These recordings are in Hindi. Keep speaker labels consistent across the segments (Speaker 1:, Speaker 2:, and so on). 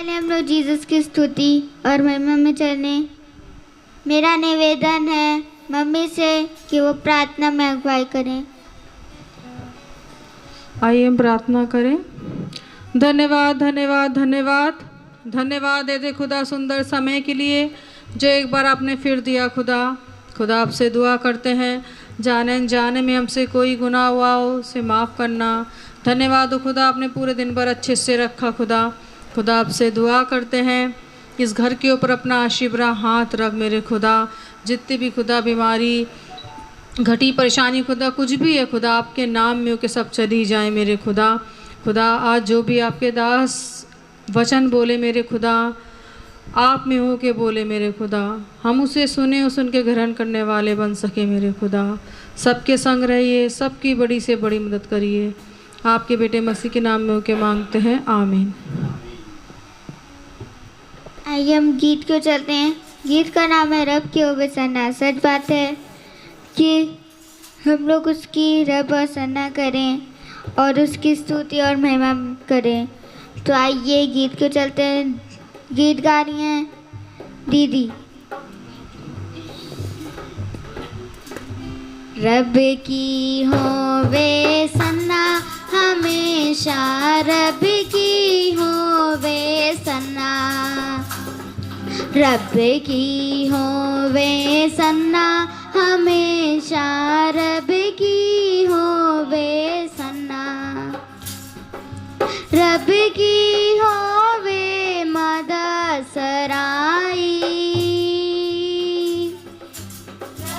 Speaker 1: पहले हम लोग जीसस की स्तुति और महिमा में चलें। मेरा निवेदन है मम्मी से कि वो प्रार्थना में अगुवाई करें।
Speaker 2: आइए हम प्रार्थना करें। धन्यवाद धन्यवाद धन्यवाद धन्यवाद देते खुदा सुंदर समय के लिए जो एक बार आपने फिर दिया। खुदा आपसे दुआ करते हैं जाने अनजाने में हमसे कोई गुनाह हुआ हो उसे माफ़ करना। धन्यवाद हो खुदा आपने पूरे दिन भर अच्छे से रखा। खुदा आपसे दुआ करते हैं इस घर के ऊपर अपना आशीर्वाद हाथ रख मेरे खुदा। जितनी भी खुदा बीमारी घटी परेशानी खुदा कुछ भी है खुदा आपके नाम में हो के सब चली जाए मेरे खुदा आज जो भी आपके दास वचन बोले मेरे खुदा आप में हो के बोले मेरे खुदा हम उसे सुने और सुन के ग्रहण करने वाले बन सके मेरे खुदा। सबके संग रहिए सबकी बड़ी से बड़ी मदद करिए आपके बेटे मसीह के नाम में होके मांगते हैं आमीन।
Speaker 1: आइए हम गीत को चलते हैं। गीत का नाम है रब की ओर सन्ना। सच बात है कि हम लोग उसकी रब और सन्ना करें और उसकी स्तुति और महिमा करें। तो आइए गीत को चलते हैं। गीत गा रही हैं दीदी। रब की होवे सन्ना हमेशा रब की होवे सन्ना। रब की होवे सन्ना हमेशा रब की होवे सन्ना। रब की होवे मदद सराई।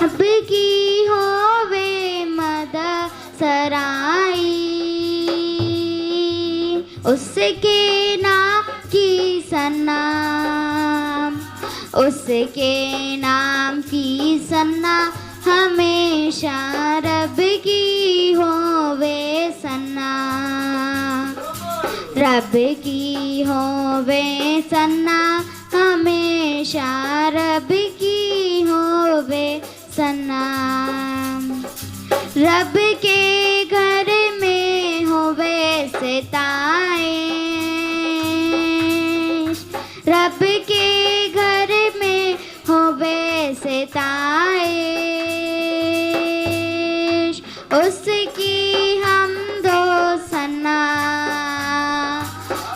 Speaker 1: रब की होवे मदद सराई। उसके नाम की सन्ना उसके नाम की सन्ना हमेशा रब की होवे सन्ना। रब की होवे सन्ना हमेशा रब की होवे सन्ना। रब के घर में होवे सिताए। रब के घर में होवे सिताए। उसकी हम दो सन्ना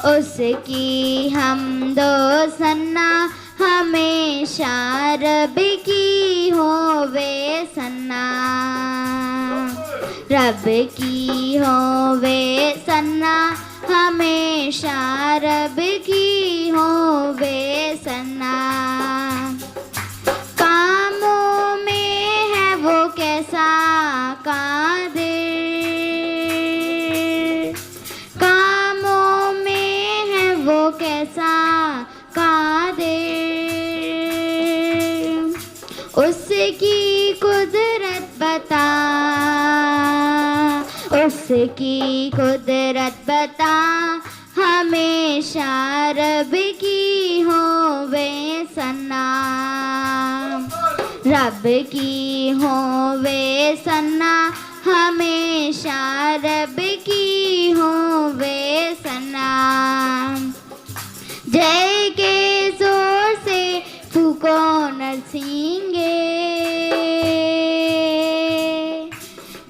Speaker 1: उसकी हम दो सन्ना हमेशा रब की होवे सन्ना। रब की होवे सन्ना हमेशा रब की होवे सन्ना। कामों में है वो कैसा कादिर। कामों में है वो कैसा कादिर। उसकी कुदरत बता उसकी कुदरत बता हमेशा रब की होवे सन्ना। रब की होवे सन्ना हमेशा रब की होवे सन्ना। जय के जोर से फूको नरसिंगे।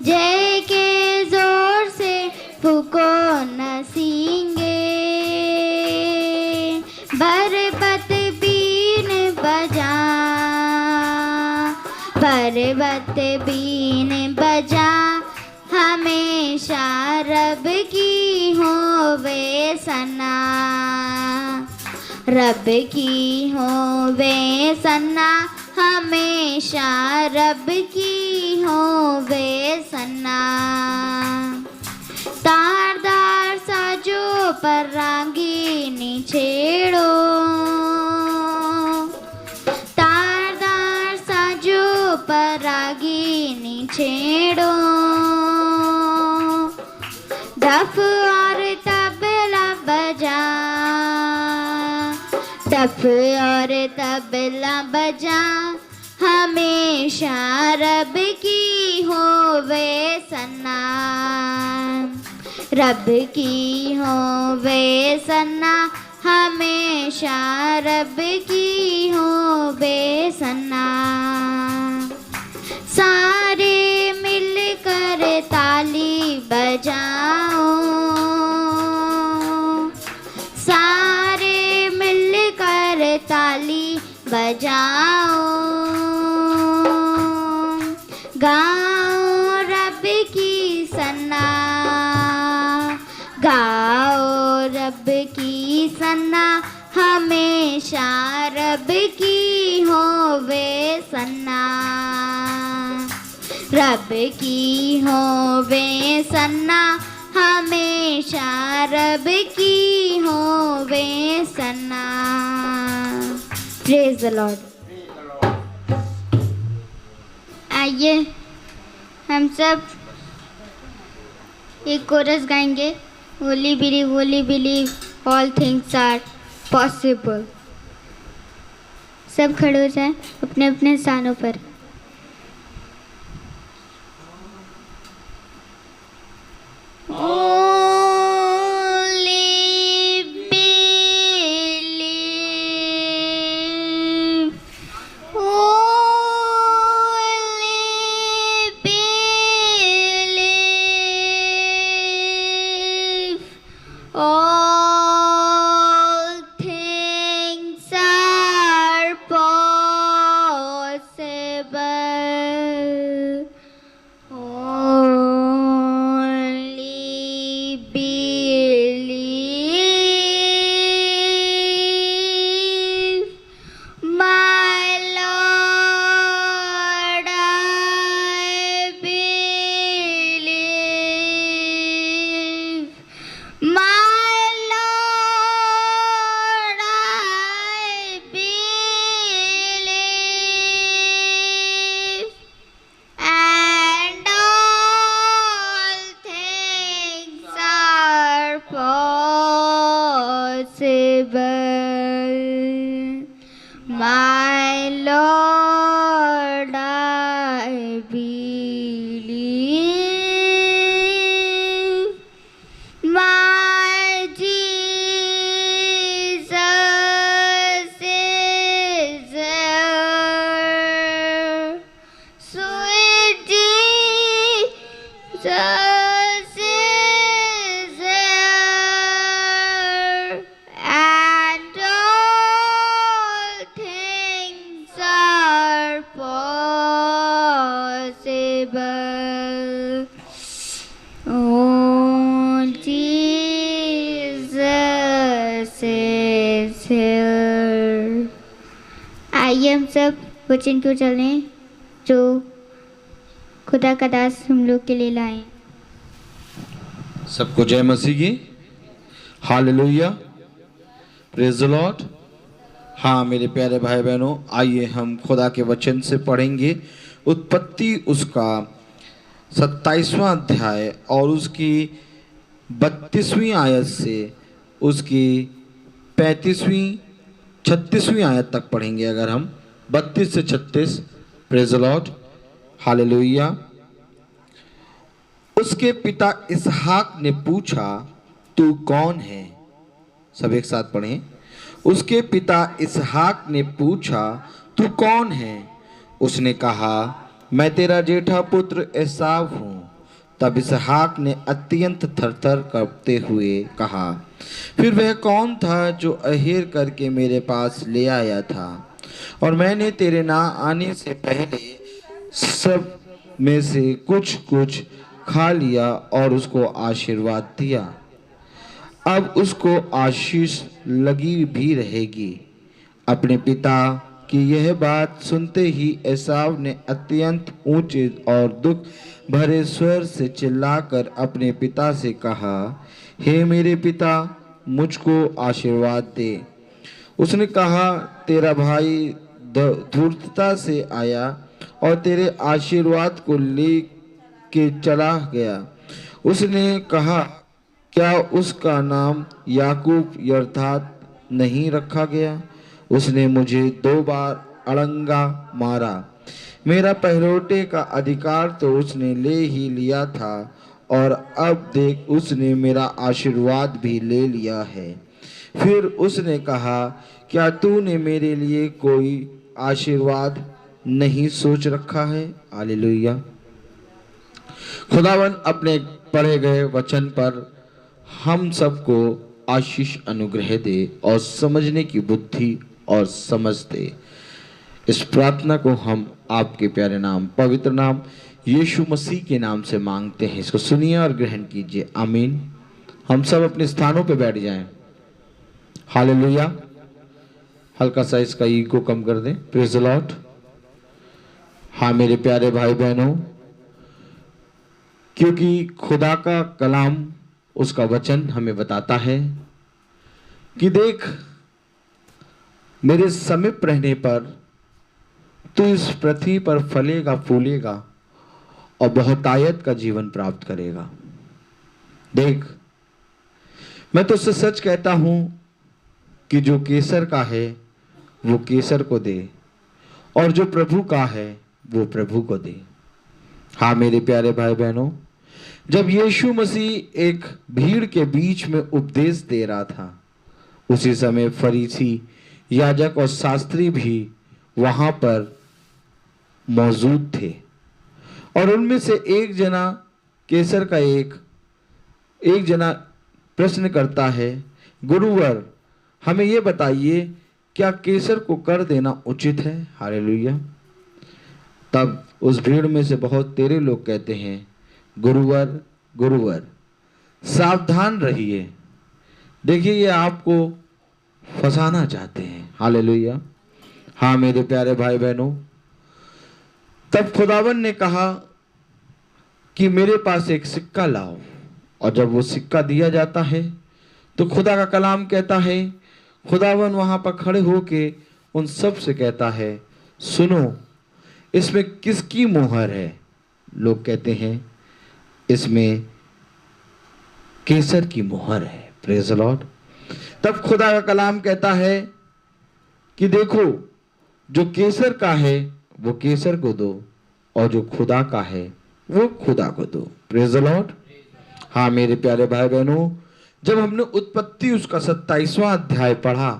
Speaker 1: जय के जोर से फूको नरसिंगे। बरबत बीन बजा बरबत बीन बजा हमेशा रब की होवे सन्ना। रब की होवे सन्ना हमेशा रब की होवे सन्ना। तारदार साजों पर रांगीनी छेड़ो। तारदार साजों पर रांगीनी छेड़ो। डफ और तबला बजा डफ और तबला बजा हमेशा रब की होवे सन्ना। रब की होवे सन्ना हमें हमेशा रब की हो बेसन्ना। सारे मिलकर ताली बजाओ, सारे मिलकर ताली बजाओ। गाओ रब की सन्ना, गाओ रब की सन्ना, हमेशा रब की होवे सन्ना। रब की होवे सन्ना, हमेशा रब की होवे सन्ना। Praise the Lord. आइए हम सब एक कोरस गाएंगे, holy believe all things are possible. सब खड़े हो जाएं अपने अपने स्थानों पर। My Lord, I believe. My Jesus is there. Sweet Jesus is there. And all things are possible. Oh, Jesus is here. आइए हम सब वचन को चलें जो खुदा का दास हम लोग के लिए लाए।
Speaker 3: सबको जय मसीह की। Hallelujah, praise the Lord. हाँ मेरे प्यारे भाई बहनों, आइए हम खुदा के वचन से पढ़ेंगे उत्पत्ति उसका 27वां अध्याय और उसकी 32वीं आयत से उसकी 35वीं 36वीं आयत तक पढ़ेंगे। अगर हम 32 से 36, प्रेज द लॉर्ड, हालेलुया। उसके पिता इसहाक ने पूछा, तू कौन है? सब एक साथ पढ़ें। उसके पिता इसहाक ने पूछा, तू कौन है? उसने कहा, मैं तेरा जेठा पुत्र एसाव हूँ। तब इसहाक ने अत्यंत थरथर करते हुए कहा, फिर वह कौन था जो अहेर करके मेरे पास ले आया था? और मैंने तेरे ना आने से पहले सब में से कुछ कुछ खा लिया और उसको आशीर्वाद दिया। अब उसको आशीष लगी भी रहेगी। अपने पिता की यह बात सुनते ही एसाव ने अत्यंत ऊंचे और दुख भरे स्वर से चिल्लाकर अपने पिता से कहा, हे मेरे पिता, मुझको आशीर्वाद दे। उसने कहा, तेरा भाई धूर्तता से आया और तेरे आशीर्वाद को ले के चला गया। उसने कहा, क्या उसका नाम याकूब अर्थात नहीं रखा गया? उसने मुझे 2 बार अड़ंगा मारा। मेरा पहलौठे का अधिकार तो उसने ले ही लिया था और अब देख उसने मेरा आशीर्वाद भी ले लिया है। फिर उसने कहा, क्या तूने मेरे लिए कोई आशीर्वाद नहीं सोच रखा है? हालेलुया। खुदावन अपने पढ़े गए वचन पर हम सबको आशीष अनुग्रह दे और समझने की बुद्धि और समझ दे। इस प्रार्थना को हम आपके प्यारे नाम, पवित्र नाम यीशु मसीह के नाम से मांगते हैं। इसको सुनिए और ग्रहण कीजिए। आमीन। हम सब अपने स्थानों पे बैठ जाएं। हालेलुया। हल्का सा इसका ईगो कम कर दें। Praise the Lord. हाँ मेरे प्यारे भाई बहनों, क्योंकि खुदा का कलाम, उसका वचन हमें बताता है कि देख, मेरे समीप रहने पर तू इस पृथ्वी पर फलेगा फूलेगा और बहुतायत का जीवन प्राप्त करेगा। देख, मैं तुझसे सच कहता हूं कि जो केसर का है वो केसर को दे, और जो प्रभु का है वो प्रभु को दे। हाँ मेरे प्यारे भाई बहनों, जब यीशु मसीह एक भीड़ के बीच में उपदेश दे रहा था, उसी समय फरीसी, याजक और शास्त्री भी वहां पर मौजूद थे। और उनमें से एक जना केसर का एक जना प्रश्न करता है, गुरुवर हमें ये बताइए, क्या केसर को कर देना उचित है? हालेलुया। तब उस भीड़ में से बहुत तेरे लोग कहते हैं, गुरुवर गुरुवर सावधान रहिए। देखिए, ये आपको फंसाना चाहते हैं। हालेलुया। हाँ मेरे प्यारे भाई बहनों, तब खुदावन ने कहा कि मेरे पास एक सिक्का लाओ। और जब वो सिक्का दिया जाता है तो खुदा का कलाम कहता है, खुदावन वहां पर खड़े होके उन सब से कहता है, सुनो, इसमें किसकी मोहर है? लोग कहते हैं इसमें केसर की मोहर है। Praise the Lord. तब खुदा का कलाम कहता है कि देखो, जो केसर का है वो केसर को दो, और जो खुदा का है वो खुदा को दो। Praise the Lord. हाँ मेरे प्यारे भाई बहनों, जब हमने उत्पत्ति उसका 27वां अध्याय पढ़ा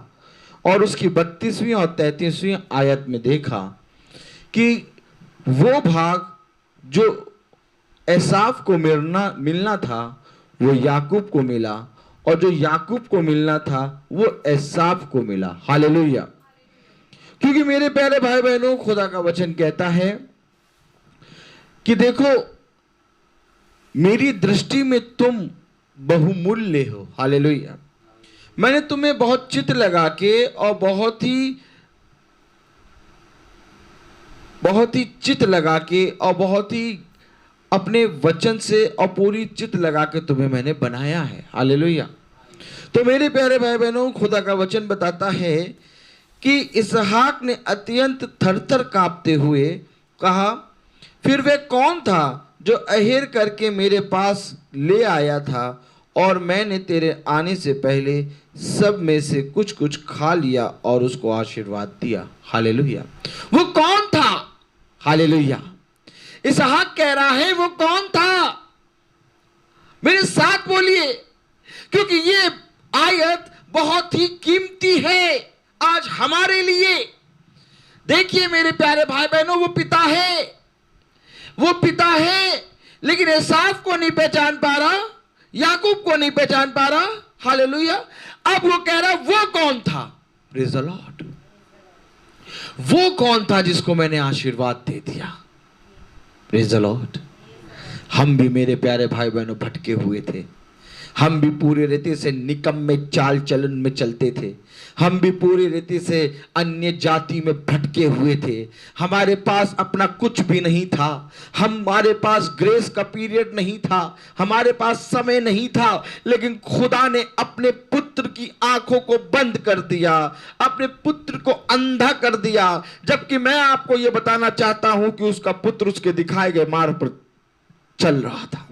Speaker 3: और उसकी 32वीं और 33वीं आयत में देखा कि वो भाग जो एसाफ को मिलना था वो याकूब को मिला, और जो याकूब को मिलना था वो एसाफ को मिला। हालेलुया। क्योंकि मेरे प्यारे भाई बहनों, खुदा का वचन कहता है कि देखो, मेरी दृष्टि में तुम बहुमूल्य हो। हालेलुया। मैंने तुम्हें बहुत चित्त लगा के और बहुत ही चित्त लगा के और बहुत ही अपने वचन से और पूरी चित्त लगा के तुम्हें मैंने बनाया है। हालेलुया। तो मेरे प्यारे भाई बहनों, खुदा का वचन बताता है कि इसहाक ने अत्यंत थरथर कांपते हुए कहा, फिर वह कौन था जो अहेर करके मेरे पास ले आया था, और मैंने तेरे आने से पहले सब में से कुछ कुछ खा लिया और उसको आशीर्वाद दिया। हालेलुया। वो कौन था? हालेलुया। इसहाक कह रहा है वो कौन था? मेरे साथ बोलिए, क्योंकि ये आयत बहुत ही कीमती है आज हमारे लिए। देखिए मेरे प्यारे भाई बहनों, वो पिता है, लेकिन एसाफ को नहीं पहचान पा रहा, याकूब को नहीं पहचान पा रहा। हालेलुया। अब वो कह रहा वो कौन था? Praise the Lord. वो कौन था जिसको मैंने आशीर्वाद दे दिया? Praise the Lord. हम भी मेरे प्यारे भाई बहनों भटके हुए थे। हम भी पूरी रीति से निकम्मे चाल चलन में चलते थे। हम भी पूरी रीति से अन्य जाति में भटके हुए थे। हमारे पास अपना कुछ भी नहीं था। हमारे पास ग्रेस का पीरियड नहीं था। हमारे पास समय नहीं था। लेकिन खुदा ने अपने पुत्र की आंखों को बंद कर दिया, अपने पुत्र को अंधा कर दिया। जबकि मैं आपको यह बताना चाहता हूं कि उसका पुत्र उसके दिखाए गए मार्ग पर चल रहा था।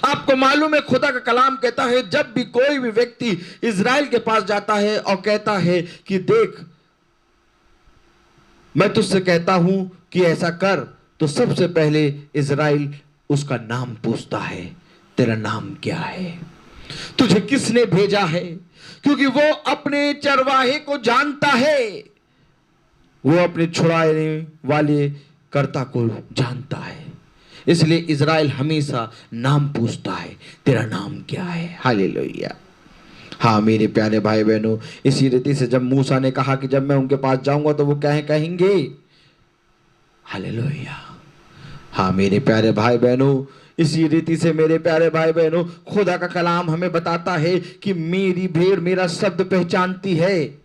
Speaker 3: आपको मालूम है, खुदा का कलाम कहता है, जब भी कोई भी व्यक्ति इजराइल के पास जाता है और कहता है कि देख, मैं तुझसे कहता हूं कि ऐसा कर, तो सबसे पहले इजराइल उसका नाम पूछता है, तेरा नाम क्या है? तुझे किसने भेजा है? क्योंकि वो अपने चरवाहे को जानता है, वो अपने छुड़ाने वाले कर्ता को जानता है। इसलिए इज़राइल हमेशा नाम पूछता है, तेरा नाम क्या है? हालेलुया। हाँ मेरे प्यारे भाई बहनों, इसी रीति से जब मूसा ने कहा कि जब मैं उनके पास जाऊंगा तो वो कहेंगे हालेलुया। हाँ मेरे प्यारे भाई बहनों, इसी रीति से मेरे प्यारे भाई बहनों, खुदा का कलाम हमें बताता है कि मेरी भेड़ मेरा शब्द पहचानती है।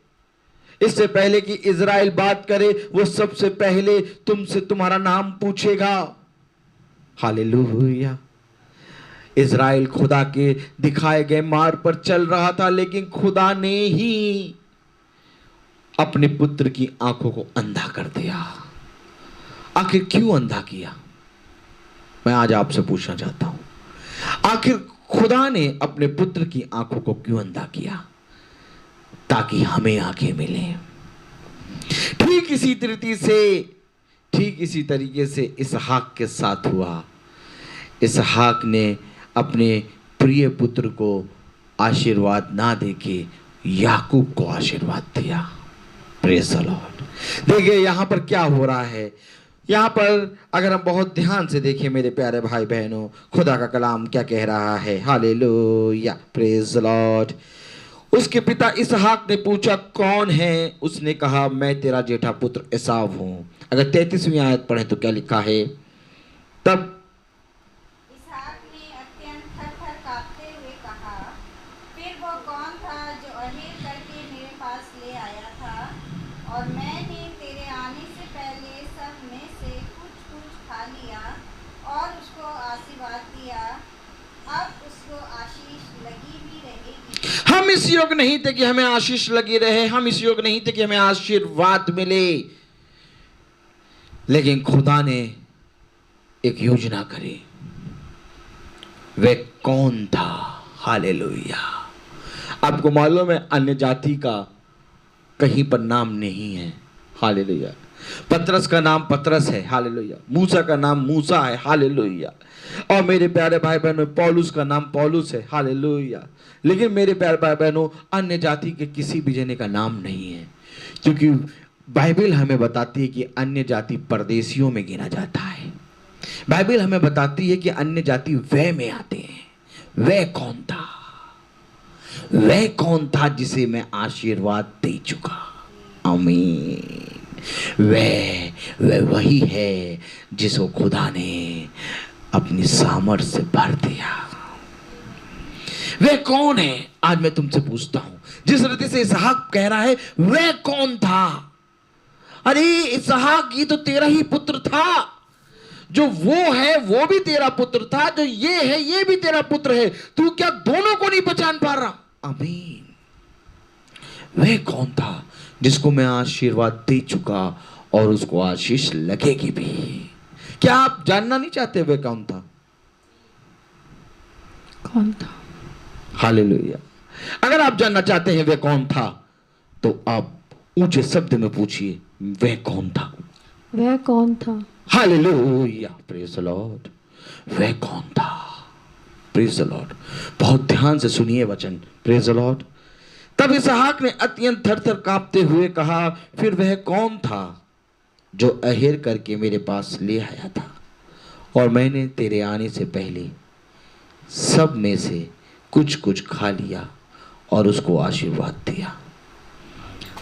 Speaker 3: इससे पहले कि इज़राइल बात करे, वो सबसे पहले तुमसे तुम्हारा नाम पूछेगा। हालेलुया। इज़राइल खुदा के दिखाए गए मार्ग पर चल रहा था, लेकिन खुदा ने ही अपने पुत्र की आंखों को अंधा कर दिया। आखिर क्यों अंधा किया? मैं आज आपसे पूछना चाहता हूं, आखिर खुदा ने अपने पुत्र की आंखों को क्यों अंधा किया? ताकि हमें आंखें मिले। ठीक इसी तरीके से इसहाक के साथ हुआ। इसहाक ने अपने प्रिय पुत्र को आशीर्वाद ना देके याकूब को आशीर्वाद दिया। Praise the Lord. देखिए यहां पर क्या हो रहा है। यहाँ पर अगर हम बहुत ध्यान से देखें मेरे प्यारे भाई बहनों, खुदा का कलाम क्या कह रहा है। Hallelujah, praise the Lord. उसके पिता इसहाक ने पूछा कौन है? उसने कहा मैं तेरा जेठा पुत्र एसाव हूं। अगर 33वीं आयत पढ़े तो क्या लिखा है? तब
Speaker 4: इसहाक ने अत्यंत थर-थर कांपते हुए कहा, फिर वो कौन था जो अहेर करके मेरे पास ले आया था, और मैंने तेरे आने से पहले सब में से कुछ खा लिया और उसको आशीर्वाद दिया। अब उसको आशीष लगी भी रहेगी।
Speaker 3: हम इस योग नहीं थे कि हमें आशीष लगी रहे, हम इस योग नहीं थे कि हमें आशीर्वाद मिले, लेकिन खुदा ने एक योजना करी। वह कौन था? हालेलुया। आपको मालूम है अन्य जाति का कहीं पर नाम नहीं है। हालेलुया। पतरस का नाम पतरस है। हालेलुया। मूसा का नाम मूसा है। हालेलुया। और मेरे प्यारे भाई बहनों, पौलुस का नाम पौलुस है। हालेलुया। लेकिन मेरे प्यारे भाई बहनों, अन्य जाति के किसी भी जने का नाम नहीं है, क्योंकि बाइबल हमें बताती है कि अन्य जाति परदेशियों में गिना जाता है। बाइबल हमें बताती है कि अन्य जाति वह में आते हैं। वह कौन था? वह कौन था जिसे मैं आशीर्वाद दे चुका? आमीन। वह वही है जिसको खुदा ने अपनी सामर्थ से भर दिया। वह कौन है? आज मैं तुमसे पूछता हूं। जिस रीति से इसहाक कह रहा है वह कौन था? अरे इसहाक, ये तो तेरा ही पुत्र था। जो वो है वो भी तेरा पुत्र था, जो ये है ये भी तेरा पुत्र है। तू क्या दोनों को नहीं पहचान पा रहा? आमीन। वह कौन था जिसको मैं आशीर्वाद दे चुका और उसको आशीष लगेगी भी? क्या आप जानना नहीं चाहते वह कौन था?
Speaker 2: कौन था?
Speaker 3: हालेलुया। अगर आप जानना चाहते हैं वह कौन था, तो आप ऊंचे शब्द में पूछिए, वह कौन था?
Speaker 2: वह कौन था?
Speaker 3: Hallelujah, praise the Lord. वह कौन था? Praise the Lord. बहुत ध्यान से सुनिए वचन। Praise the Lord. तब इसहाक ने अत्यंत थर-थर कांपते हुए कहा, फिर वह कौन था जो अहेर करके मेरे पास ले आया था, और मैंने तेरे आने से पहले सब में से कुछ खा लिया और उसको आशीर्वाद दिया।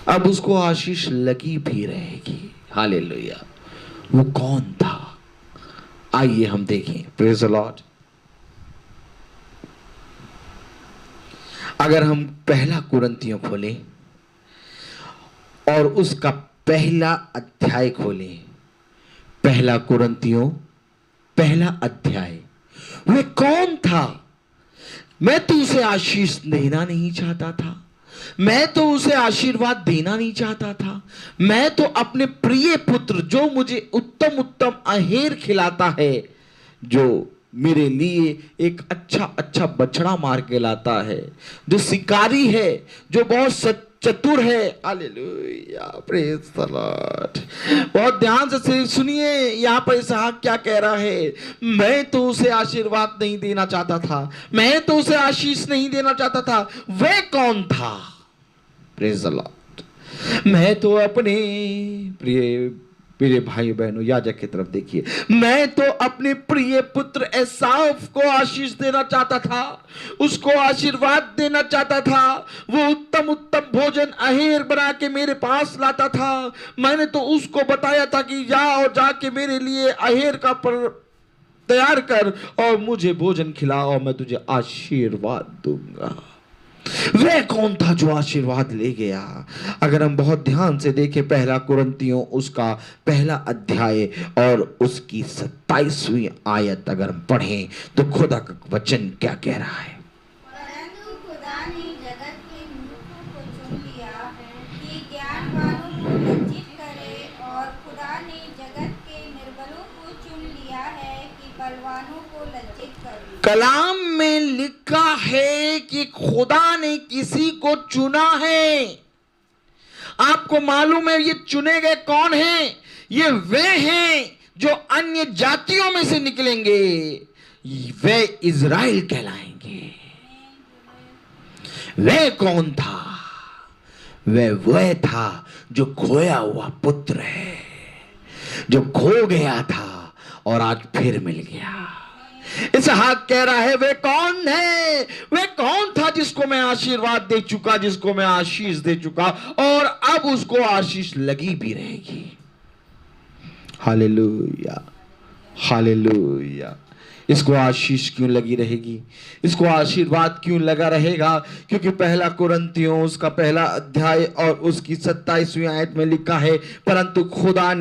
Speaker 3: अब उसको आशीष लगी भी रहेगी। हालेलुया। वो कौन था? आइए हम देखें। Praise the Lord. अगर हम पहला कुरिन्थियों खोलें और उसका पहला अध्याय खोलें, पहला कुरिन्थियों पहला अध्याय, वह कौन था? मैं तो उसे आशीष देना नहीं चाहता था, मैं तो उसे आशीर्वाद देना नहीं चाहता था। मैं तो अपने प्रिय पुत्र, जो मुझे उत्तम उत्तम अहेर खिलाता है, जो मेरे लिए एक अच्छा बछड़ा मार के लाता है, जो शिकारी है, जो बहुत चतुर है। Hallelujah, praise the Lord. बहुत ध्यान से सुनिए, यहाँ पर इसहाक क्या कह रहा है। मैं तो उसे आशीर्वाद नहीं देना चाहता था, मैं तो उसे आशीष नहीं देना चाहता था। वह कौन था? Praise the Lord. मैं तो अपने प्रिय मेरे भाई बहनों, याजक की तरफ देखिए, मैं तो अपने प्रिय पुत्र एसाव को आशीष देना चाहता था, उसको आशीर्वाद देना चाहता था। वो उत्तम उत्तम भोजन अहेर बना के मेरे पास लाता था। मैंने तो उसको बताया था कि जा और जाके मेरे लिए अहेर का तैयार कर और मुझे भोजन खिला और मैं तुझे आशीर्वाद दूंगा। वह कौन था जो आशीर्वाद ले गया? अगर हम बहुत ध्यान से देखें पहला कुरिन्थियों उसका पहला अध्याय और उसकी 27वीं आयत अगर हम पढ़ें तो खुदा का वचन क्या कह रहा है।
Speaker 4: परंतु खुदा ने जगत के मूर्खों को चुन लिया कि ज्ञानवानों को लज्जित करे, और खुदा ने जगत के निर्बलों को चुन लिया है कि बलवानों को लज्जित करे।
Speaker 3: कलाम में लिखा है कि खुदा ने किसी को चुना है। आपको मालूम है ये चुने गए कौन हैं? ये वे हैं जो अन्य जातियों में से निकलेंगे, वे इज़राइल कहलाएंगे। वे कौन था? वह था जो खोया हुआ पुत्र है, जो खो गया था और आज फिर मिल गया। इसहाक कह रहा है वे कौन है? वे कौन था जिसको मैं आशीर्वाद दे चुका, जिसको मैं आशीष दे चुका और अब उसको आशीष लगी भी रहेगी। Hallelujah, hallelujah. इसको आशीष क्यों लगी रहेगी? इसको आशीर्वाद क्यों लगा रहेगा? क्योंकि पहला कुरिन्थियों उसका पहला अध्याय और उसकी 27वीं आयत में लिखा है, परंतु खुदा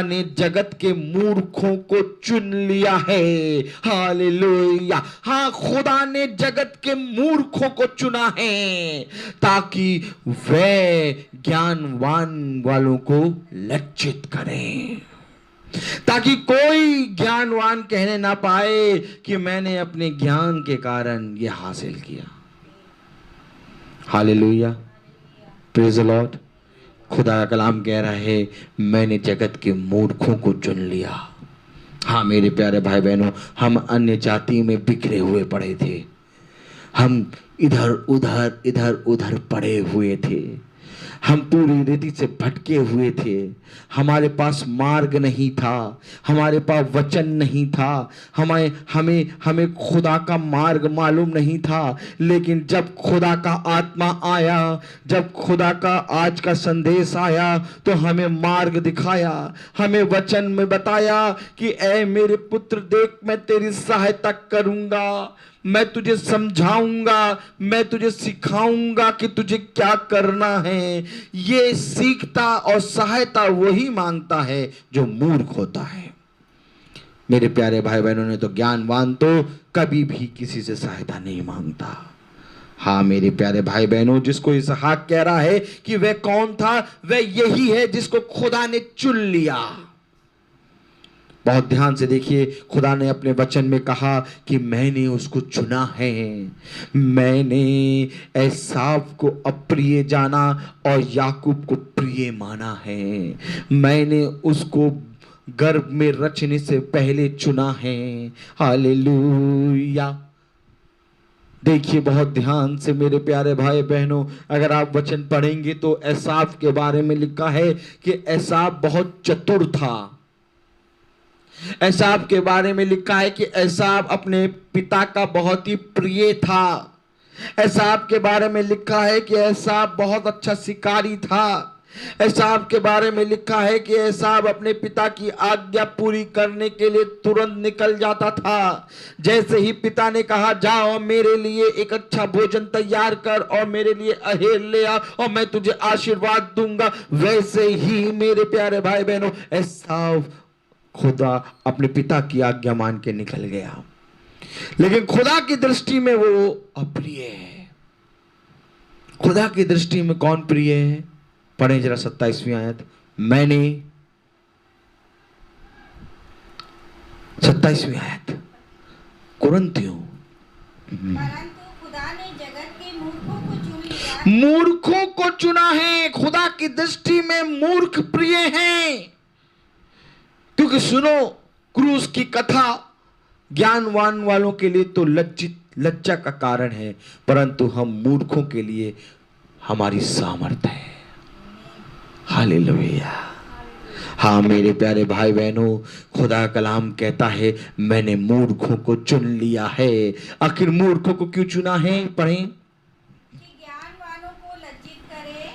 Speaker 3: ने जगत के मूर्खों को चुन लिया है। हालेलुया। हाँ, खुदा ने जगत के मूर्खों को चुना है ताकि वे ज्ञानवान वालों को लज्जित करें, ताकि कोई ज्ञानवान कहने ना पाए कि मैंने अपने ज्ञान के कारण यह हासिल किया। Hallelujah, praise the Lord. खुदा का कलाम कह रहा है मैंने जगत के मूर्खों को चुन लिया। हाँ मेरे प्यारे भाई बहनों, हम अन्य जाति में बिखरे हुए पड़े थे, हम इधर उधर पड़े हुए थे, हम पूरी रीति से भटके हुए थे, हमारे पास मार्ग नहीं था, हमारे पास वचन नहीं था, हमें खुदा का मार्ग मालूम नहीं था। लेकिन जब खुदा का आत्मा आया, जब खुदा का आज का संदेश आया तो हमें मार्ग दिखाया, हमें वचन में बताया कि ऐ मेरे पुत्र देख, मैं तेरी सहायता करूंगा, मैं तुझे समझाऊंगा, मैं तुझे सिखाऊंगा कि तुझे क्या करना है। ये सीखता और सहायता वही मांगता है जो मूर्ख होता है। मेरे प्यारे भाई बहनों ने तो ज्ञानवान तो कभी भी किसी से सहायता नहीं मांगता। हाँ मेरे प्यारे भाई बहनों, जिसको इसहाक कह रहा है कि वह कौन था, वह यही है जिसको खुदा ने चुन लिया। बहुत ध्यान से देखिए, खुदा ने अपने वचन में कहा कि मैंने उसको चुना है। मैंने एसाव को अप्रिय जाना और याकूब को प्रिय माना है। मैंने उसको गर्भ में रचने से पहले चुना है। हालेलुया। देखिए बहुत ध्यान से मेरे प्यारे भाई बहनों, अगर आप वचन पढ़ेंगे तो एसाव के बारे में लिखा है कि एसाव बहुत चतुर था। एसाव के बारे में लिखा है कि एसाव अपने पिता का बहुत ही प्रिय था। एसाव के बारे में लिखा है कि एसाव बहुत अच्छा शिकारी था। एसाव के बारे में लिखा है कि एसाव अपने पिता की आज्ञा पूरी करने के लिए तुरंत निकल जाता था। जैसे ही पिता ने कहा जाओ मेरे लिए एक अच्छा भोजन तैयार कर और मेरे लिए अहेर ले आ और मैं तुझे आशीर्वाद दूंगा, वैसे ही मेरे प्यारे भाई बहनों एसाव खुदा अपने पिता की आज्ञा मान के निकल गया। लेकिन खुदा की दृष्टि में वो अप्रिय है। खुदा की दृष्टि में कौन प्रिय है? पढ़ें जरा 27वीं आयत। मैंने 27वीं आयत कुरिन्थियों।
Speaker 4: परंतु खुदा ने जगत के मूर्खों
Speaker 3: मूर्खों को चुना है। खुदा की दृष्टि में मूर्ख प्रिय हैं, क्योंकि सुनो, क्रूस की कथा ज्ञानवान वालों के लिए तो लज्जा का कारण है, परंतु हम मूर्खों के लिए हमारी सामर्थ है। हालेलुया। हाँ मेरे प्यारे भाई बहनों, खुदा कलाम कहता है मैंने मूर्खों को चुन लिया है। आखिर मूर्खों को क्यों चुना है? पढ़ें।
Speaker 4: कि ज्ञानवानों को लज्जित करे,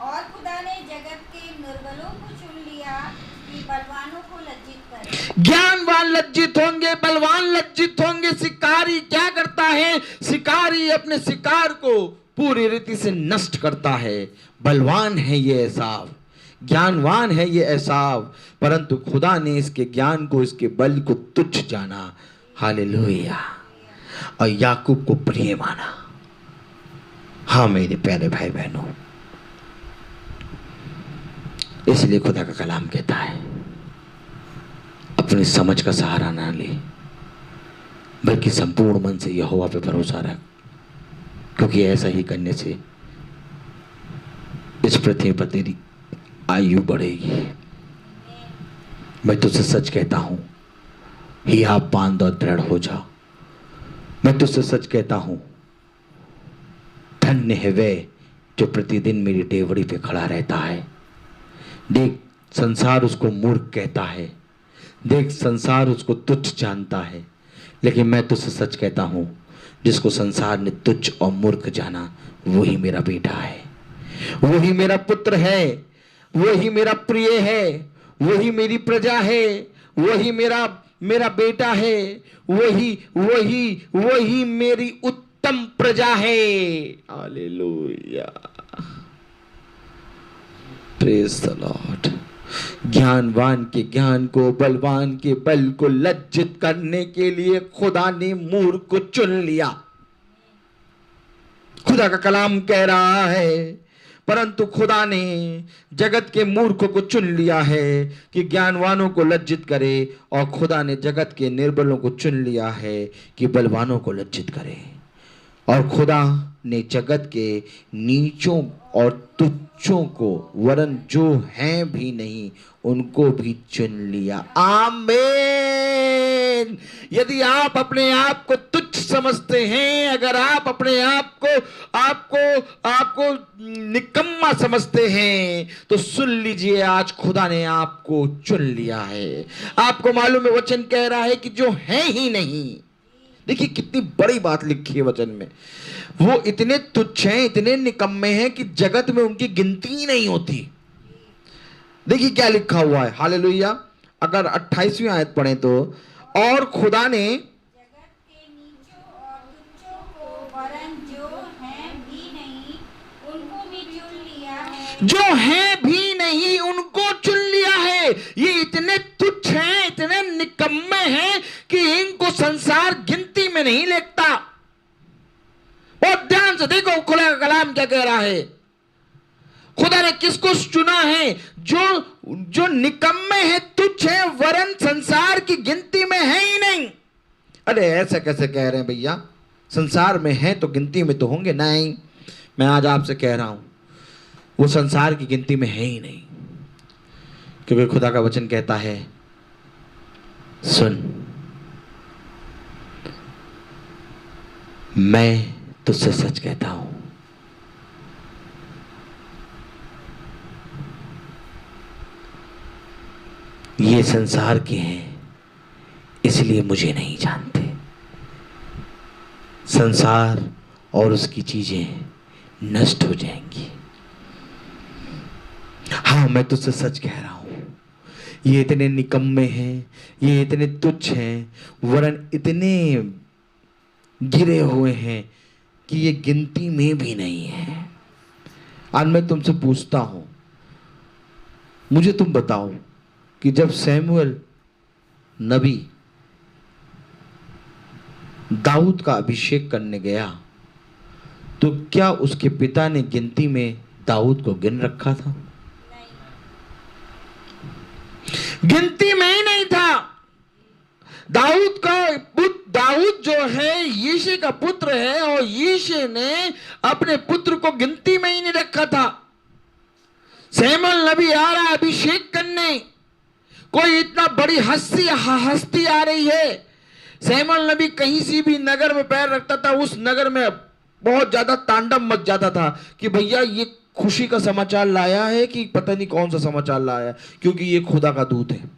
Speaker 4: और खुदा ने जगत के निर्बलों को चुन लिया कि बलवानों को लज्जित करे।
Speaker 3: ज्ञानवान लज्जित होंगे, बलवान लज्जित होंगे। शिकारी क्या करता है? शिकारी अपने शिकार को पूरी रीति से नष्ट करता है। बलवान है ये एसाव, ज्ञानवान है ये एसाव, परंतु खुदा ने इसके ज्ञान को, इसके बल को तुच्छ जाना। हालेलुया। और याकूब को प्रिय माना। हाँ मेरे प्यारे भाई बहनों, इसलिए खुदा का कलाम कहता है अपनी समझ का सहारा ना ले, बल्कि संपूर्ण मन से यहोवा पे भरोसा रख, क्योंकि ऐसा ही करने से इस पृथ्वी पर तेरी आयु बढ़ेगी। मैं तुझसे सच कहता हूं, ही आप बांध और दृढ़ हो जा। मैं तुझसे सच कहता हूं, धन्य है वे जो प्रतिदिन मेरी डेवड़ी पे खड़ा रहता है। देख, संसार उसको मूर्ख कहता है, देख संसार उसको तुच्छ जानता है, लेकिन मैं तुझसे सच कहता हूं, जिसको संसार ने तुच्छ और मूर्ख जाना वही मेरा बेटा है, वही मेरा पुत्र है, वही मेरा प्रिय है, वही मेरी प्रजा है, वही मेरा बेटा है, वही वही वही मेरी उत्तम प्रजा है। Hallelujah, praise the Lord. ज्ञानवान के ज्ञान को, बलवान के बल को लज्जित करने के लिए खुदा ने मूर्ख को चुन लिया। खुदा का कलाम कह रहा है, परंतु खुदा ने जगत के मूर्खों को चुन लिया है कि ज्ञानवानों को लज्जित करे, और खुदा ने जगत के निर्बलों को चुन लिया है कि बलवानों को लज्जित करे। और खुदा ने जगत के नीचों और तुच्छों को, वरन जो हैं भी नहीं, उनको भी चुन लिया। आमीन। यदि आप अपने आप को तुच्छ समझते हैं, अगर आप अपने आप को निकम्मा समझते हैं, तो सुन लीजिए, आज खुदा ने आपको चुन लिया है। आपको मालूम है, वचन कह रहा है कि जो है ही नहीं। देखिए कितनी बड़ी बात लिखी है वचन में। वो इतने तुच्छ हैं, इतने निकम्मे हैं कि जगत में उनकी गिनती ही नहीं होती। देखिए क्या लिखा हुआ है। हालेलुया। अगर 28वीं आयत पढ़ें तो, और खुदा ने
Speaker 4: जगत के नीचों और तुच्छों को, वरन जो हैं भी नहीं, उनको भी चुन लिया है।
Speaker 3: जो हैं भी नहीं उनको चुन लिया है। ये इतने तुच्छ हैं, इतने निकम्मे हैं कि इनको संसार गिनती में नहीं लेता। और ध्यान से देखो खुदा का कलाम क्या कह रहा है। खुदा ने किसको चुना है? जो निकम्मे हैं, तुच्छ हैं, वरन संसार की गिनती में है ही नहीं। अरे ऐसे कैसे कह रहे हैं भैया? संसार में हैं तो गिनती में तो होंगे। नहीं, मैं आज आपसे कह रहा हूं, वो संसार की गिनती में है ही नहीं, क्योंकि खुदा का वचन कहता है, सुन, मैं तुझसे सच कहता हूं, ये संसार के हैं इसलिए मुझे नहीं जानते। संसार और उसकी चीजें नष्ट हो जाएंगी। हाँ, मैं तुझसे सच कह रहा हूं, ये इतने निकम्मे हैं, ये इतने तुच्छ हैं, वरन इतने गिरे हुए हैं कि ये गिनती में भी नहीं है। आज मैं तुमसे पूछता हूं, मुझे तुम बताओ कि जब सैमुअल नबी दाऊद का अभिषेक करने गया, तो क्या उसके पिता ने गिनती में दाऊद को गिन रखा था? गिनती में ही नहीं था। दाऊद का दाऊद जो है यीशे का पुत्र है और यीशे ने अपने पुत्र को गिनती में ही नहीं रखा था। शमूएल नबी आ रहा है अभिषेक करने, कोई इतना बड़ी हस्ती आ रही है। शमूएल नबी कहीं से भी नगर में पैर रखता था, उस नगर में बहुत ज्यादा तांडव मच जाता था कि भैया ये खुशी का समाचार लाया है कि पता नहीं कौन सा समाचार लाया है, क्योंकि ये खुदा का दूत है,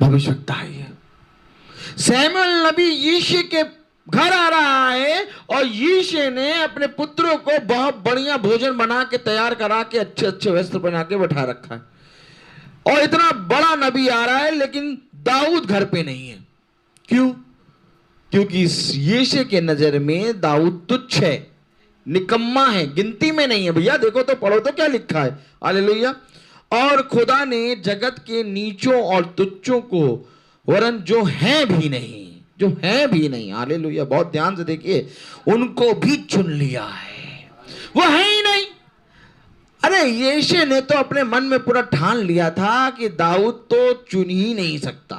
Speaker 3: भविष्यवक्ता है ये। शमूएल नबी यीशे के घर आ रहा है और यीशे ने अपने पुत्रों को बहुत बढ़िया भोजन बना के तैयार करा के अच्छे अच्छे वस्त्र बना के बैठा रखा है, और इतना बड़ा नबी आ रहा है, लेकिन दाऊद घर पे नहीं है। क्यों? क्योंकि यीशे के नजर में दाऊद तुच्छ है, निकम्मा है, गिनती में नहीं है। भैया देखो तो, पढ़ो तो क्या लिखा है। हालेलुया। और खुदा ने जगत के नीचों और तुच्छों को, वरन जो हैं भी नहीं, हालेलुया, बहुत ध्यान से देखिए, उनको भी चुन लिया है। वो है ही नहीं। अरे यीशे ने तो अपने मन में पूरा ठान लिया था कि दाऊद तो चुन ही नहीं सकता,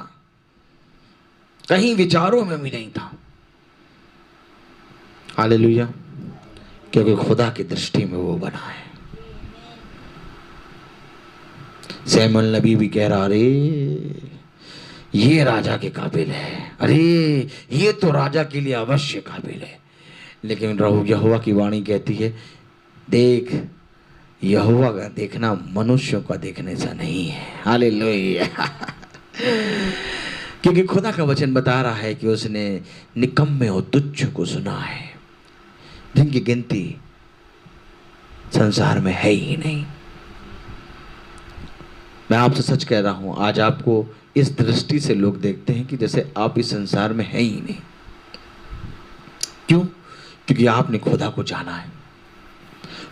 Speaker 3: कहीं विचारों में भी नहीं था। हालेलुया। क्योंकि खुदा की दृष्टि में वो बना है। शमूएल नबी भी कह रहा, अरे ये राजा के काबिल है, अरे ये तो राजा के लिए अवश्य काबिल है। लेकिन यहोवा की वाणी कहती है, देख, यहोवा का देखना मनुष्यों का देखने से नहीं है। हालेलुया। क्योंकि खुदा का वचन बता रहा है कि उसने निकम्मे और तुच्छ को सुना है, जिनकी गिनती संसार में है ही नहीं। मैं आपसे सच कह रहा हूं, आज आपको इस दृष्टि से लोग देखते हैं कि जैसे आप इस संसार में है ही नहीं। क्यों? क्योंकि आपने खुदा को जाना है।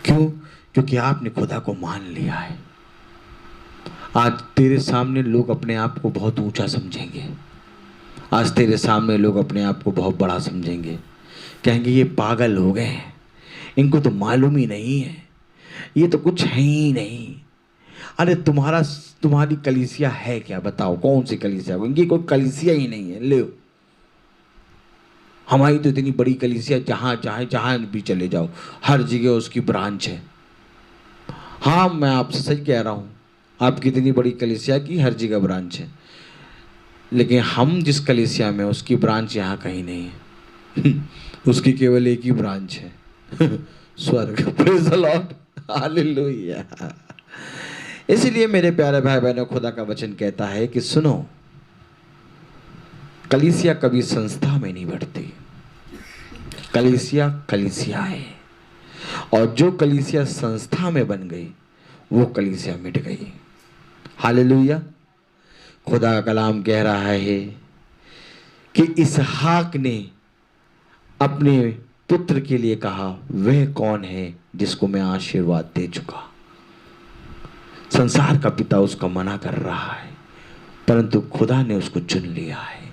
Speaker 3: क्यों? क्योंकि आपने खुदा को मान लिया है। आज तेरे सामने लोग अपने आप को बहुत ऊंचा समझेंगे, आज तेरे सामने लोग अपने आप को बहुत बड़ा समझेंगे, कहेंगे ये पागल हो गए हैं, इनको तो मालूम ही नहीं है, ये तो कुछ है ही नहीं। अरे तुम्हारी कलीसिया है क्या? बताओ कौन सी कलीसिया? इनकी कोई कलीसिया ही नहीं है। ले, हमारी तो इतनी बड़ी कलीसिया, जहाँ भी चले जाओ हर जगह उसकी ब्रांच है। हाँ, मैं आपसे सच कह रहा हूँ, आपकी इतनी बड़ी कलीसिया की हर जगह ब्रांच है, लेकिन हम जिस कलीसिया में, उसकी ब्रांच यहाँ कहीं नहीं है। उसकी केवल एक ही ब्रांच है, स्वर्ग। Praise the lord. हालेलुया। इसलिए मेरे प्यारे भाई बहनों, खुदा का वचन कहता है कि सुनो, कलीसिया कभी संस्था में नहीं बढ़ती, कलीसिया है, और जो कलीसिया संस्था में बन गई वो कलीसिया मिट गई। हालेलुया। खुदा का कलाम कह रहा है कि इसहाक ने अपने पुत्र के लिए कहा, वह कौन है जिसको मैं आशीर्वाद दे चुका। संसार का पिता उसका मना कर रहा है, परंतु खुदा ने उसको चुन लिया है।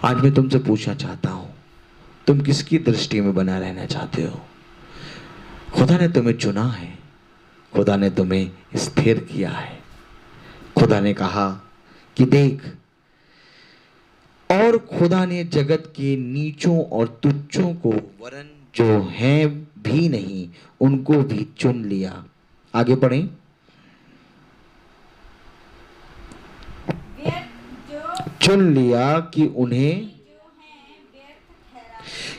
Speaker 3: आज मैं तुमसे पूछना चाहता हूं, तुम किसकी दृष्टि में बना रहना चाहते हो? खुदा ने तुम्हें चुना है, खुदा ने तुम्हें स्थिर किया है। खुदा ने कहा कि देख, और खुदा ने जगत के नीचों और तुच्छों को, वरन जो हैं भी नहीं, उनको भी चुन लिया। आगे पढ़ें। चुन लिया कि उन्हें,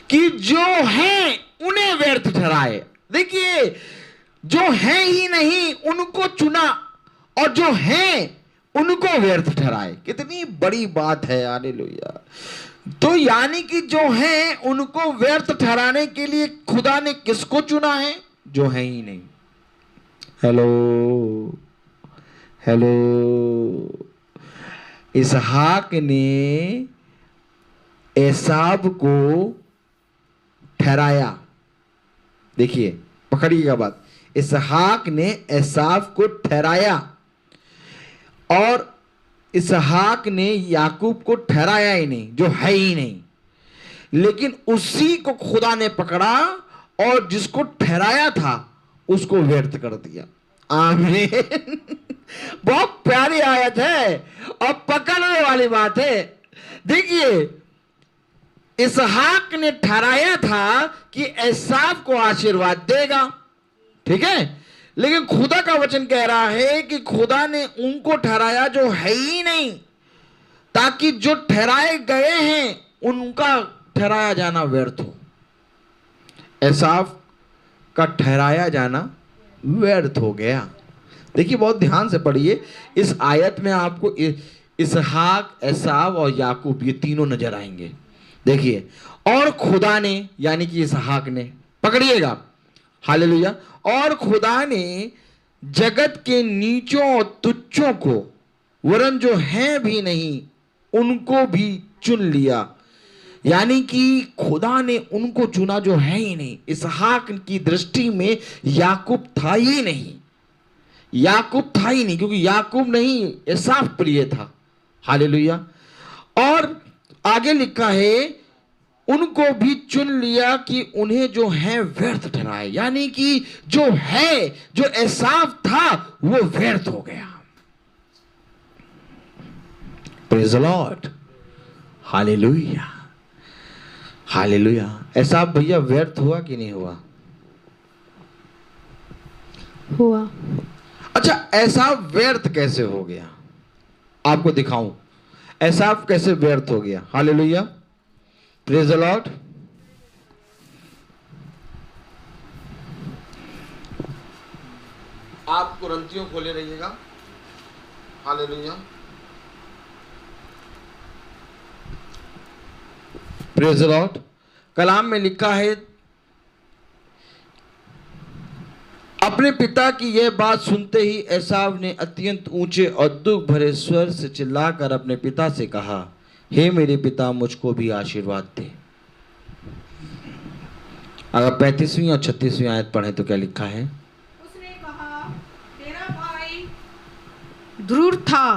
Speaker 3: कि जो हैं उन्हें व्यर्थ ठहराए। देखिए, जो हैं ही नहीं उनको चुना, और जो हैं उनको व्यर्थ ठहराए। कितनी बड़ी बात है। हालेलुया। तो यानी कि जो हैं उनको व्यर्थ ठहराने के लिए खुदा ने किसको चुना है? जो है ही नहीं। हेलो। इसहाक ने एसाव को ठहराया। देखिए, पकड़िएगा बात। इसहाक ने एसाव को ठहराया, और इसहाक ने याकूब को ठहराया ही नहीं, जो है ही नहीं। लेकिन उसी को खुदा ने पकड़ा और जिसको ठहराया था उसको व्यर्थ कर दिया। आमीन। बहुत प्यारी आयत है और पकड़ने वाली बात है। देखिए, इसहाक ने ठहराया था कि एसाव को आशीर्वाद देगा, ठीक है, लेकिन खुदा का वचन कह रहा है कि खुदा ने उनको ठहराया जो है ही नहीं, ताकि जो ठहराए गए हैं उनका ठहराया जाना व्यर्थ हो। एसाव का ठहराया जाना व्यर्थ हो गया। देखिए, बहुत ध्यान से पढ़िए, इस आयत में आपको इसहाक, एसाव और याकूब ये तीनों नजर आएंगे। देखिए, और खुदा ने, यानी कि इसहाक ने, पकड़िएगा, हालेलुया, और खुदा ने जगत के नीचों और तुच्छों को, वरन जो हैं भी नहीं उनको भी चुन लिया। यानी कि खुदा ने उनको चुना जो है ही नहीं। इसहाक की दृष्टि में याकूब था ही नहीं, याकूब था ही नहीं, क्योंकि याकूब नहीं, एसाव प्रिय था। हालेलुया। और आगे लिखा है, उनको भी चुन लिया कि उन्हें जो है व्यर्थ ठहराए। यानी कि जो है, जो एसाव था, वो व्यर्थ हो गया। Praise the lord, hallelujah, hallelujah. Esau भैया व्यर्थ हुआ कि नहीं हुआ?
Speaker 2: हुआ।
Speaker 3: अच्छा, एसाव व्यर्थ कैसे हो गया? आपको दिखाऊं एसाव कैसे व्यर्थ हो गया। Hallelujah, praise the lord. आप कुरिन्थियों खोले रहिएगा। Hallelujah, praise the lord. कलाम में लिखा है, अपने पिता की यह बात सुनते ही एसाव ने अत्यंत ऊंचे और दुख भरे स्वर से चिल्लाकर अपने पिता से कहा, हे मेरे पिता, मुझको भी आशीर्वाद दे। अगर 35वीं और 36वीं आयत पढ़े तो क्या लिखा है?
Speaker 2: उसने कहा, तेरा भाई दूर था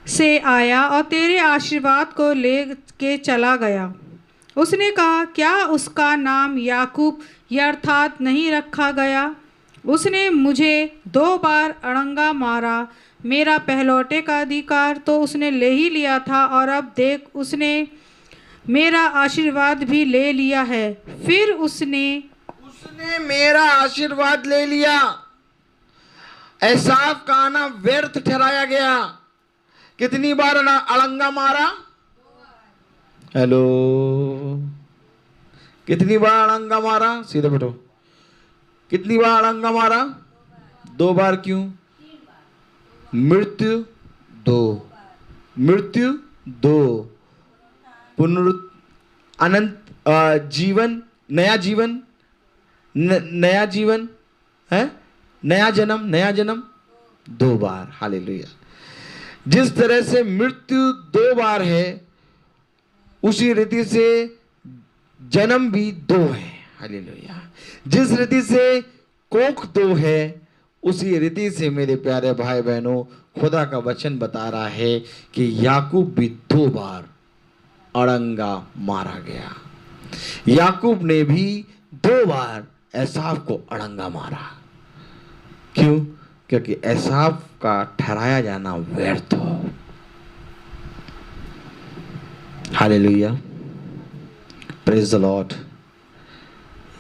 Speaker 2: से आया और तेरे आशीर्वाद को ले के चला गया। उसने कहा, क्या उसका नाम याकूब अर्थात नहीं रखा गया? उसने मुझे 2 बार अड़ंगा मारा, मेरा पहलौटे का अधिकार तो उसने ले ही लिया था, और अब देख उसने मेरा आशीर्वाद भी ले लिया है। फिर उसने
Speaker 3: मेरा आशीर्वाद ले लिया। एसाव का आना व्यर्थ ठहराया गया। कितनी बार अड़ंगा मारा? हेलो, कितनी बार अड़ंगा मारा? सीधे बैठो। कितनी बार अड़ंगा मारा? 2 बार। क्यों? मृत्यु 2, मृत्यु 2, अनंत जीवन, नया जीवन, नया जीवन है, नया जन्म, नया जन्म 2 बार। हालेलुया। जिस तरह से मृत्यु 2 बार है, उसी रीति से जन्म भी 2 है। हालेलुया। जिस रीति से कोख 2 है, उसी रीति से मेरे प्यारे भाई बहनों, खुदा का वचन बता रहा है कि याकूब भी 2 बार अड़ंगा मारा गया। याकूब ने भी 2 बार एसाव को अड़ंगा मारा। क्यों? क्योंकि एसाव का ठहराया जाना व्यर्थ हो। Hallelujah, praise the Lord.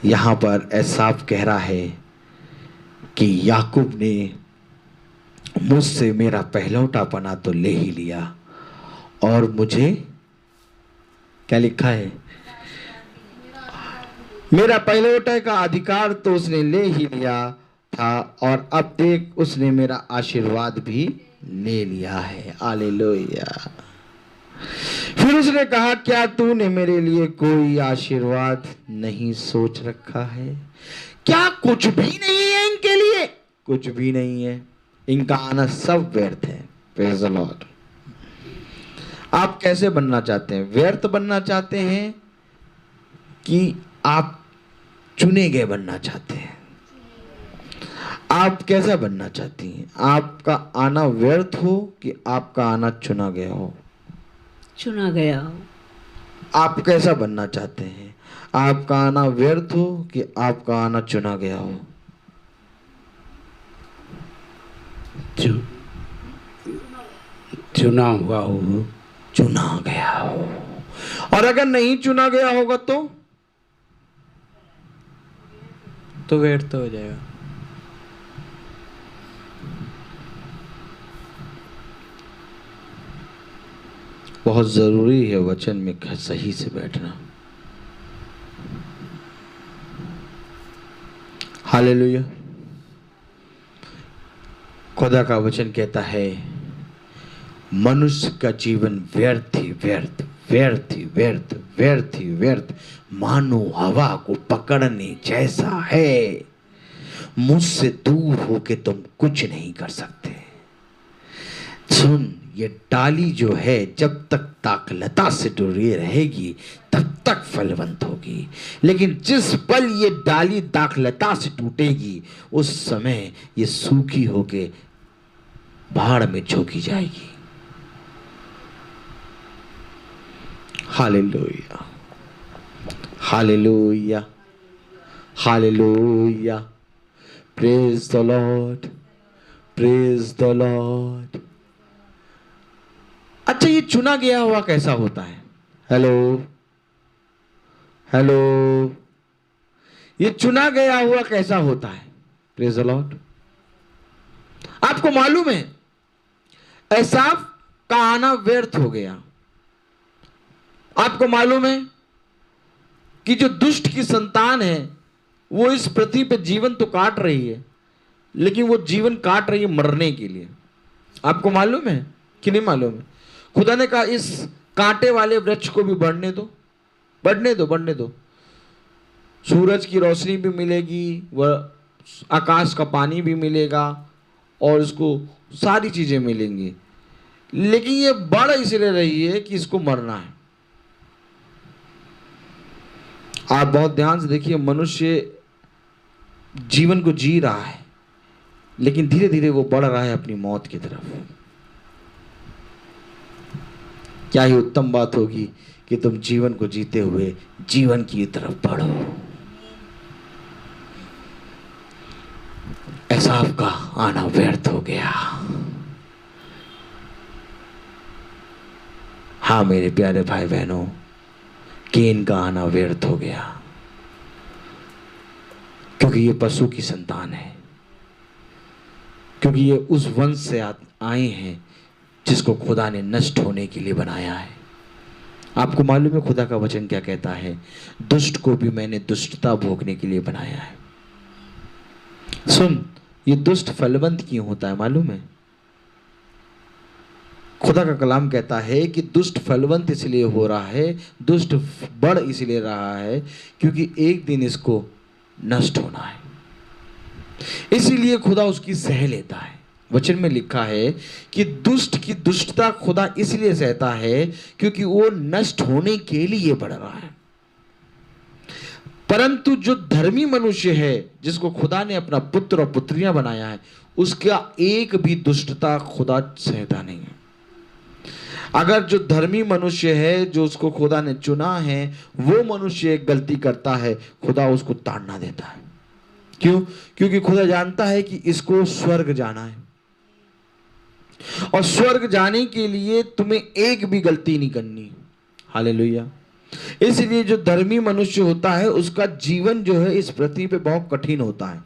Speaker 3: यहां पर एसाव कह रहा है कि याकूब ने मुझसे मेरा पहलौठापना तो ले ही लिया, और मुझे क्या लिखा है? मेरा पहलौठे का अधिकार तो उसने ले ही लिया था, और अब देख उसने मेरा आशीर्वाद भी ले लिया है। हालेलुया। फिर उसने कहा, क्या तूने मेरे लिए कोई आशीर्वाद नहीं सोच रखा है? क्या कुछ भी नहीं है इनके लिए? कुछ भी नहीं है, इनका आना सब व्यर्थ है। Praise the lord. आप कैसे बनना चाहते हैं? व्यर्थ बनना चाहते हैं कि आप चुने गए बनना चाहते हैं? आप कैसा बनना चाहती हैं? आपका आना व्यर्थ हो कि आपका आना चुना गया हो?
Speaker 5: चुना गया हो।
Speaker 3: आप कैसा बनना चाहते हैं? आपका आना व्यर्थ हो कि आपका आना चुना गया हो?
Speaker 6: चु, चुना हुआ हो।
Speaker 3: चुना गया हो। और अगर नहीं चुना गया होगा तो
Speaker 7: व्यर्थ हो जाएगा।
Speaker 3: बहुत जरूरी है वचन में सही से बैठना। हालेलुया। खुदा का वचन कहता है मनुष्य का जीवन व्यर्थ ही व्यर्थ, व्यर्थ ही व्यर्थ, व्यर्थ ही व्यर्थ, मानो हवा को पकड़ने जैसा है। मुझसे दूर होके तुम कुछ नहीं कर सकते। सुन, ये डाली जो है जब तक ताकलता से जुड़ी रहेगी तब तक फलवंत होगी, लेकिन जिस पल ये डाली दाखलता से टूटेगी उस समय ये सूखी होके भाड़ में झोंकी जाएगी। Hallelujah, hallelujah, hallelujah. Praise the Lord, praise the Lord. अच्छा, ये चुना गया हुआ कैसा होता है? Hello, hello. ये चुना गया हुआ कैसा होता है? Praise the Lord. आपको मालूम है एसाव का आना व्यर्थ हो गया। आपको मालूम है कि जो दुष्ट की संतान है वो इस पृथ्वी पे जीवन तो काट रही है, लेकिन वो जीवन काट रही है मरने के लिए। आपको मालूम है कि नहीं मालूम है? खुदा ने कहा इस कांटे वाले वृक्ष को भी बढ़ने दो, बढ़ने दो, बढ़ने दो। सूरज की रोशनी भी मिलेगी, वह आकाश का पानी भी मिलेगा और इसको सारी चीजें मिलेंगी, लेकिन ये बढ़ इसलिए रही है कि इसको मरना है। आप बहुत ध्यान से देखिए, मनुष्य जीवन को जी रहा है लेकिन धीरे धीरे वो बढ़ रहा है अपनी मौत की तरफ। क्या ही उत्तम बात होगी कि तुम जीवन को जीते हुए जीवन की तरफ बढ़ो। एसाव का आना व्यर्थ हो गया। हाँ मेरे प्यारे भाई बहनों, केन का आना व्यर्थ हो गया, क्योंकि ये पशु की संतान है, क्योंकि ये उस वंश से आए हैं जिसको खुदा ने नष्ट होने के लिए बनाया है। आपको मालूम है खुदा का वचन क्या कहता है? दुष्ट को भी मैंने दुष्टता भोगने के लिए बनाया है। सुन, ये दुष्ट फलवंत क्यों होता है मालूम है? खुदा का कलाम कहता है कि दुष्ट फलवंत इसलिए हो रहा है, दुष्ट बढ़ इसलिए रहा है क्योंकि एक दिन इसको नष्ट होना है। इसीलिए खुदा उसकी सह लेता है। वचन में लिखा है कि दुष्ट की दुष्टता खुदा इसलिए सहता है क्योंकि वो नष्ट होने के लिए बढ़ रहा है। परंतु जो धर्मी मनुष्य है, जिसको खुदा ने अपना पुत्र और पुत्रियां बनाया है, उसका एक भी दुष्टता खुदा सहता नहीं है। अगर जो धर्मी मनुष्य है, जो उसको खुदा ने चुना है, वो मनुष्य एक गलती करता है, खुदा उसको ताड़ना देता है। क्यों? क्योंकि खुदा जानता है कि इसको स्वर्ग जाना है, और स्वर्ग जाने के लिए तुम्हें एक भी गलती नहीं करनी। हालेलुया। इसलिए जो धर्मी मनुष्य होता है उसका जीवन जो है इस पृथ्वी पे बहुत कठिन होता है,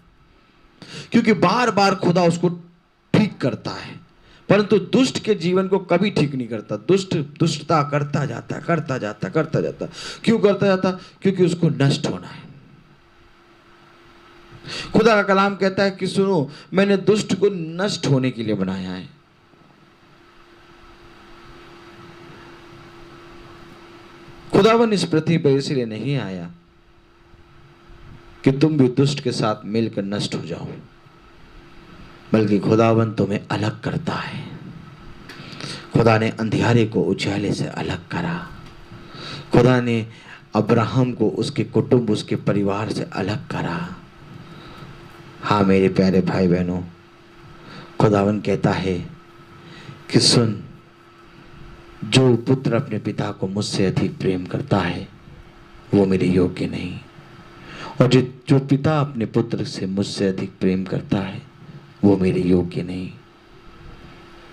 Speaker 3: क्योंकि बार बार खुदा उसको ठीक करता है। परंतु दुष्ट के जीवन को कभी ठीक नहीं करता। दुष्ट दुष्टता करता जाता, करता जाता, करता जाता। क्यों करता जाता? क्योंकि उसको नष्ट होना है। खुदा का कलाम कहता है कि सुनो, मैंने दुष्ट को नष्ट होने के लिए बनाया है। खुदावन इस पृथ्वी पर इसलिए नहीं आया कि तुम भी दुष्ट के साथ मिलकर नष्ट हो जाओ, बल्कि खुदावन तुम्हें अलग करता है। खुदा ने अंधियारे को उजाले से अलग करा। खुदा ने अब्राहम को उसके कुटुंब, उसके परिवार से अलग करा। हाँ मेरे प्यारे भाई बहनों, खुदावन कहता है कि सुन, जो पुत्र अपने पिता को मुझसे अधिक प्रेम करता है वो मेरे योग्य नहीं, और जो पिता अपने पुत्र से मुझसे अधिक प्रेम करता है वो मेरे योग्य नहीं।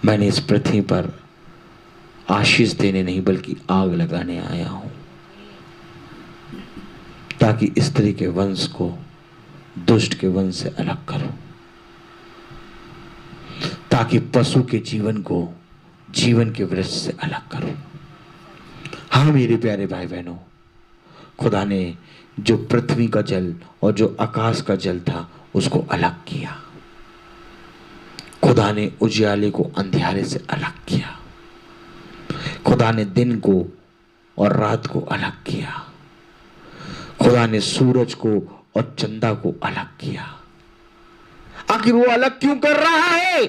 Speaker 3: मैंने इस पृथ्वी पर आशीष देने नहीं बल्कि आग लगाने आया हूं, ताकि स्त्री के वंश को दुष्ट के वंश से अलग करूं, ताकि पशु के जीवन को जीवन के वृक्ष से अलग करूं। हाँ मेरे प्यारे भाई बहनों, खुदा ने जो पृथ्वी का जल और जो आकाश का जल था उसको अलग किया। खुदा ने उजियाले को अंधियारे से अलग किया। खुदा ने दिन को और रात को अलग किया। खुदा ने सूरज को और चंदा को अलग किया। आखिर वो अलग क्यों कर रहा है?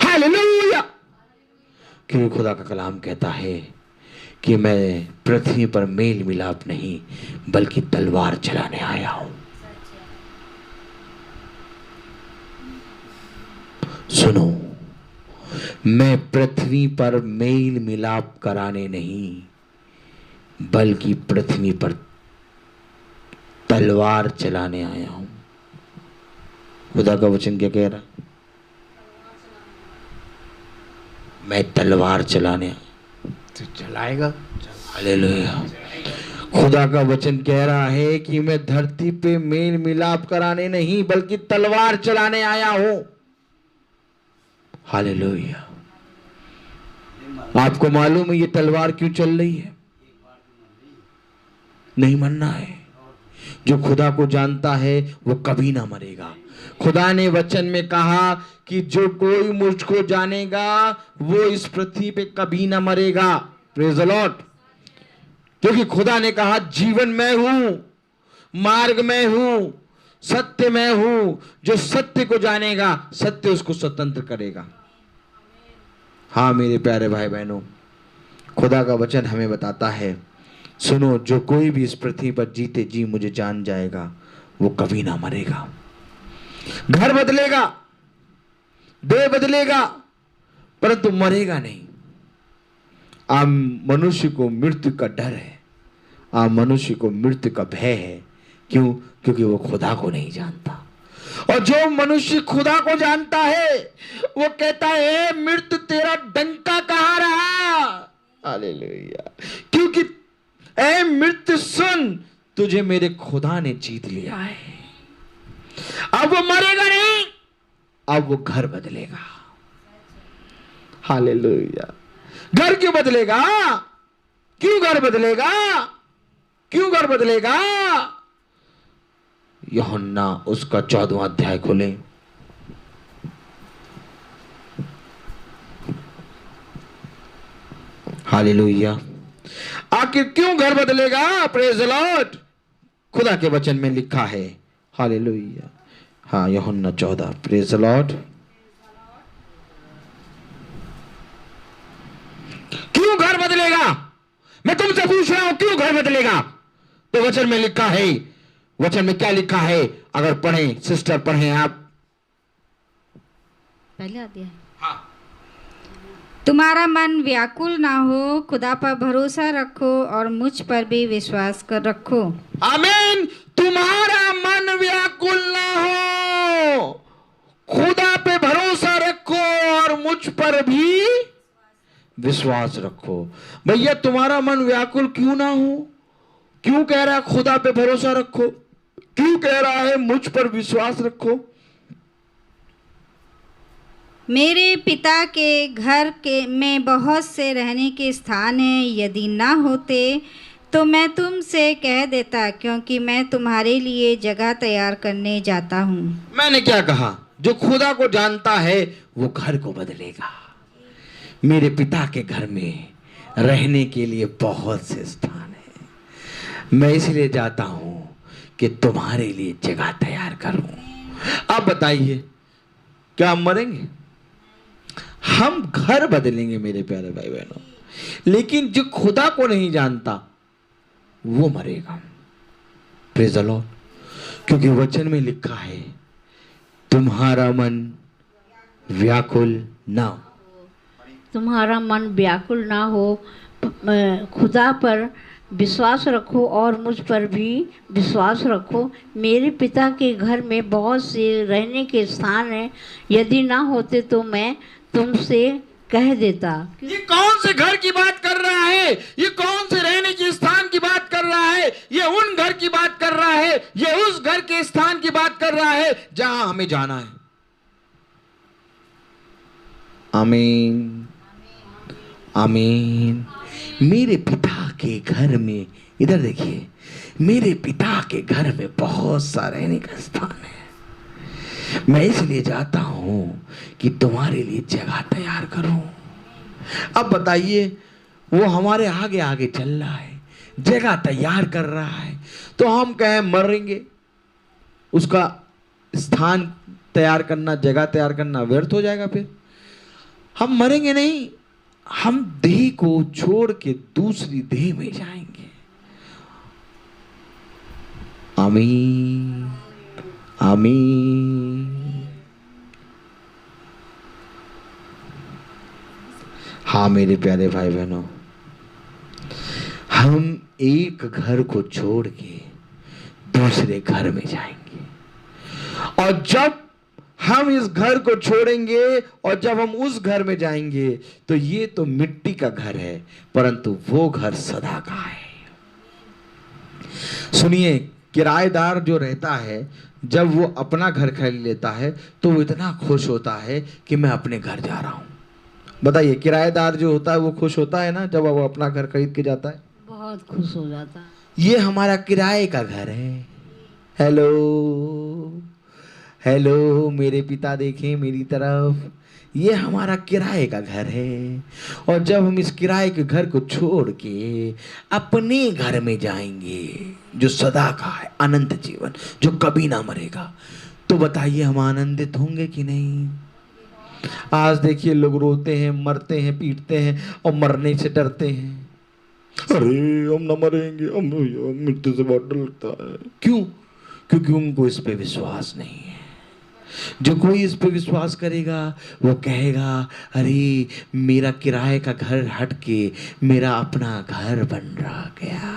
Speaker 3: हालेलुया! क्योंकि खुदा का कलाम कहता है कि मैं पृथ्वी पर मेल मिलाप नहीं बल्कि तलवार चलाने आया हूं। सुनो, मैं पृथ्वी पर मेल मिलाप कराने नहीं बल्कि पृथ्वी पर तलवार चलाने आया हूं। खुदा का वचन क्या कह रहा? मैं तलवार चलाने
Speaker 7: तो चलाएगा।
Speaker 3: हालेलुया। खुदा का वचन कह रहा है कि मैं धरती पे मेल मिलाप कराने नहीं बल्कि तलवार चलाने आया हूं। हालेलुया। आपको मालूम है ये तलवार क्यों चल रही है? नहीं मरना है। जो खुदा को जानता है वो कभी ना मरेगा। खुदा ने वचन में कहा कि जो कोई मुझको जानेगा वो इस पृथ्वी पे कभी ना मरेगा। Praise the Lord. क्योंकि खुदा ने कहा जीवन मैं हूं, मार्ग मैं हूं, सत्य मैं हूं। जो सत्य को जानेगा सत्य उसको स्वतंत्र करेगा। हाँ मेरे प्यारे भाई बहनों, खुदा का वचन हमें बताता है, सुनो, जो कोई भी इस पृथ्वी पर जीते जी मुझे जान जाएगा वो कभी ना मरेगा। घर बदलेगा, देह बदलेगा, परंतु मरेगा नहीं। आम मनुष्य को मृत्यु का डर है, आम मनुष्य को मृत्यु का भय है। क्यों? क्योंकि वो खुदा को नहीं जानता। और जो मनुष्य खुदा को जानता है वो कहता है मृत्यु तेरा डंका कहाँ रहा। हालेलुया। क्योंकि ऐ मृत्यु सुन, तुझे मेरे खुदा ने जीत लिया है। अब वो मरेगा नहीं, अब वो घर बदलेगा। हालेलुया। घर क्यों बदलेगा? क्यों घर बदलेगा? क्यों घर बदलेगा? यूहन्ना उसका 14वां अध्याय खोले। हालेलुया। आखिर क्यों घर बदलेगा? Praise the Lord. खुदा के वचन में लिखा है। हालेलुया। हाँ, यूहन्ना 14। Praise the Lord. क्यों घर बदलेगा? मैं तुमसे पूछ रहा हूं, क्यों घर बदलेगा? तो वचन में लिखा है। वचन में क्या लिखा है? अगर पढ़ें सिस्टर, पढ़ें आप।
Speaker 1: पहले अध्याय।
Speaker 4: तुम्हारा मन व्याकुल ना हो, खुदा पर भरोसा रखो और मुझ पर भी विश्वास कर रखो।
Speaker 3: आमीन। तुम्हारा मन व्याकुल ना हो, खुदा पे भरोसा रखो और मुझ पर भी विश्वास रखो। भैया तुम्हारा मन व्याकुल क्यों ना हो? क्यों कह रहा है खुदा पे भरोसा रखो? क्यों कह रहा है मुझ पर विश्वास रखो?
Speaker 4: मेरे पिता के घर के में बहुत से रहने के स्थान हैं, यदि ना होते तो मैं तुमसे कह देता, क्योंकि मैं तुम्हारे लिए जगह तैयार करने जाता हूँ।
Speaker 3: मैंने क्या कहा? जो खुदा को जानता है वो घर को बदलेगा। मेरे पिता के घर में रहने के लिए बहुत से स्थान है। मैं इसलिए जाता हूँ कि तुम्हारे लिए जगह तैयार करूं। अब बताइए, क्या हम मरेंगे? हम घर बदलेंगे मेरे प्यारे भाई बहनों। लेकिन जो खुदा को नहीं जानता वो मरेगा। Praise the Lord. क्योंकि वचन में लिखा है तुम्हारा मन व्याकुल ना हो।
Speaker 5: तुम्हारा मन व्याकुल ना हो, खुदा पर विश्वास रखो और मुझ पर भी विश्वास रखो। मेरे पिता के घर में बहुत से रहने के स्थान हैं, यदि ना होते तो मैं तुमसे कह देता।
Speaker 3: ये कौन से घर की बात कर रहा है? ये कौन से रहने के स्थान की बात कर रहा है? ये उन घर की बात कर रहा है, ये उस घर के स्थान की बात कर रहा है जहां हमें जाना है। आमीन, आमीन। मेरे पिता के घर में, इधर देखिए, मेरे पिता के घर में बहुत सा रहने का स्थान है। मैं इसलिए जाता हूं कि तुम्हारे लिए जगह तैयार करूं। अब बताइए, वो हमारे आगे आगे चल रहा है, जगह तैयार कर रहा है, तो हम कहें मरेंगे, उसका स्थान तैयार करना, जगह तैयार करना व्यर्थ हो जाएगा। फिर हम मरेंगे नहीं, हम देह को छोड़ के दूसरी देह में जाएंगे। आमीन, आमीन। हाँ मेरे प्यारे भाई बहनों, हम एक घर को छोड़ के दूसरे घर में जाएंगे, और जब हम इस घर को छोड़ेंगे और जब हम उस घर में जाएंगे तो ये तो मिट्टी का घर है, परंतु वो घर सदा का है। सुनिए, किराएदार जो रहता है, जब वो अपना घर खरीद लेता है तो वो इतना खुश होता है कि मैं अपने घर जा रहा हूं। बताइए, किराएदार जो होता है वो खुश होता है ना जब वो अपना घर खरीद के जाता है?
Speaker 5: बहुत खुश हो जाता।
Speaker 3: ये हमारा किराए का घर है। हेलो हेलो, मेरे पिता देखें मेरी तरफ, ये हमारा किराए का घर है। और जब हम इस किराए के घर को छोड़ के अपने घर में जाएंगे जो सदा का है, अनंत जीवन जो कभी ना मरेगा, तो बताइए हम आनंदित होंगे कि नहीं? आज देखिए, लोग रोते हैं, मरते हैं, पीटते हैं और मरने से डरते हैं। अरे हम ना मरेंगे, हम मृत्यु से बहुत डर लगता है। क्यों? क्योंकि उनको इस पे विश्वास नहीं है। जो कोई इस पे विश्वास करेगा वो कहेगा, अरे मेरा किराए का घर हट के मेरा अपना घर बन रहा गया।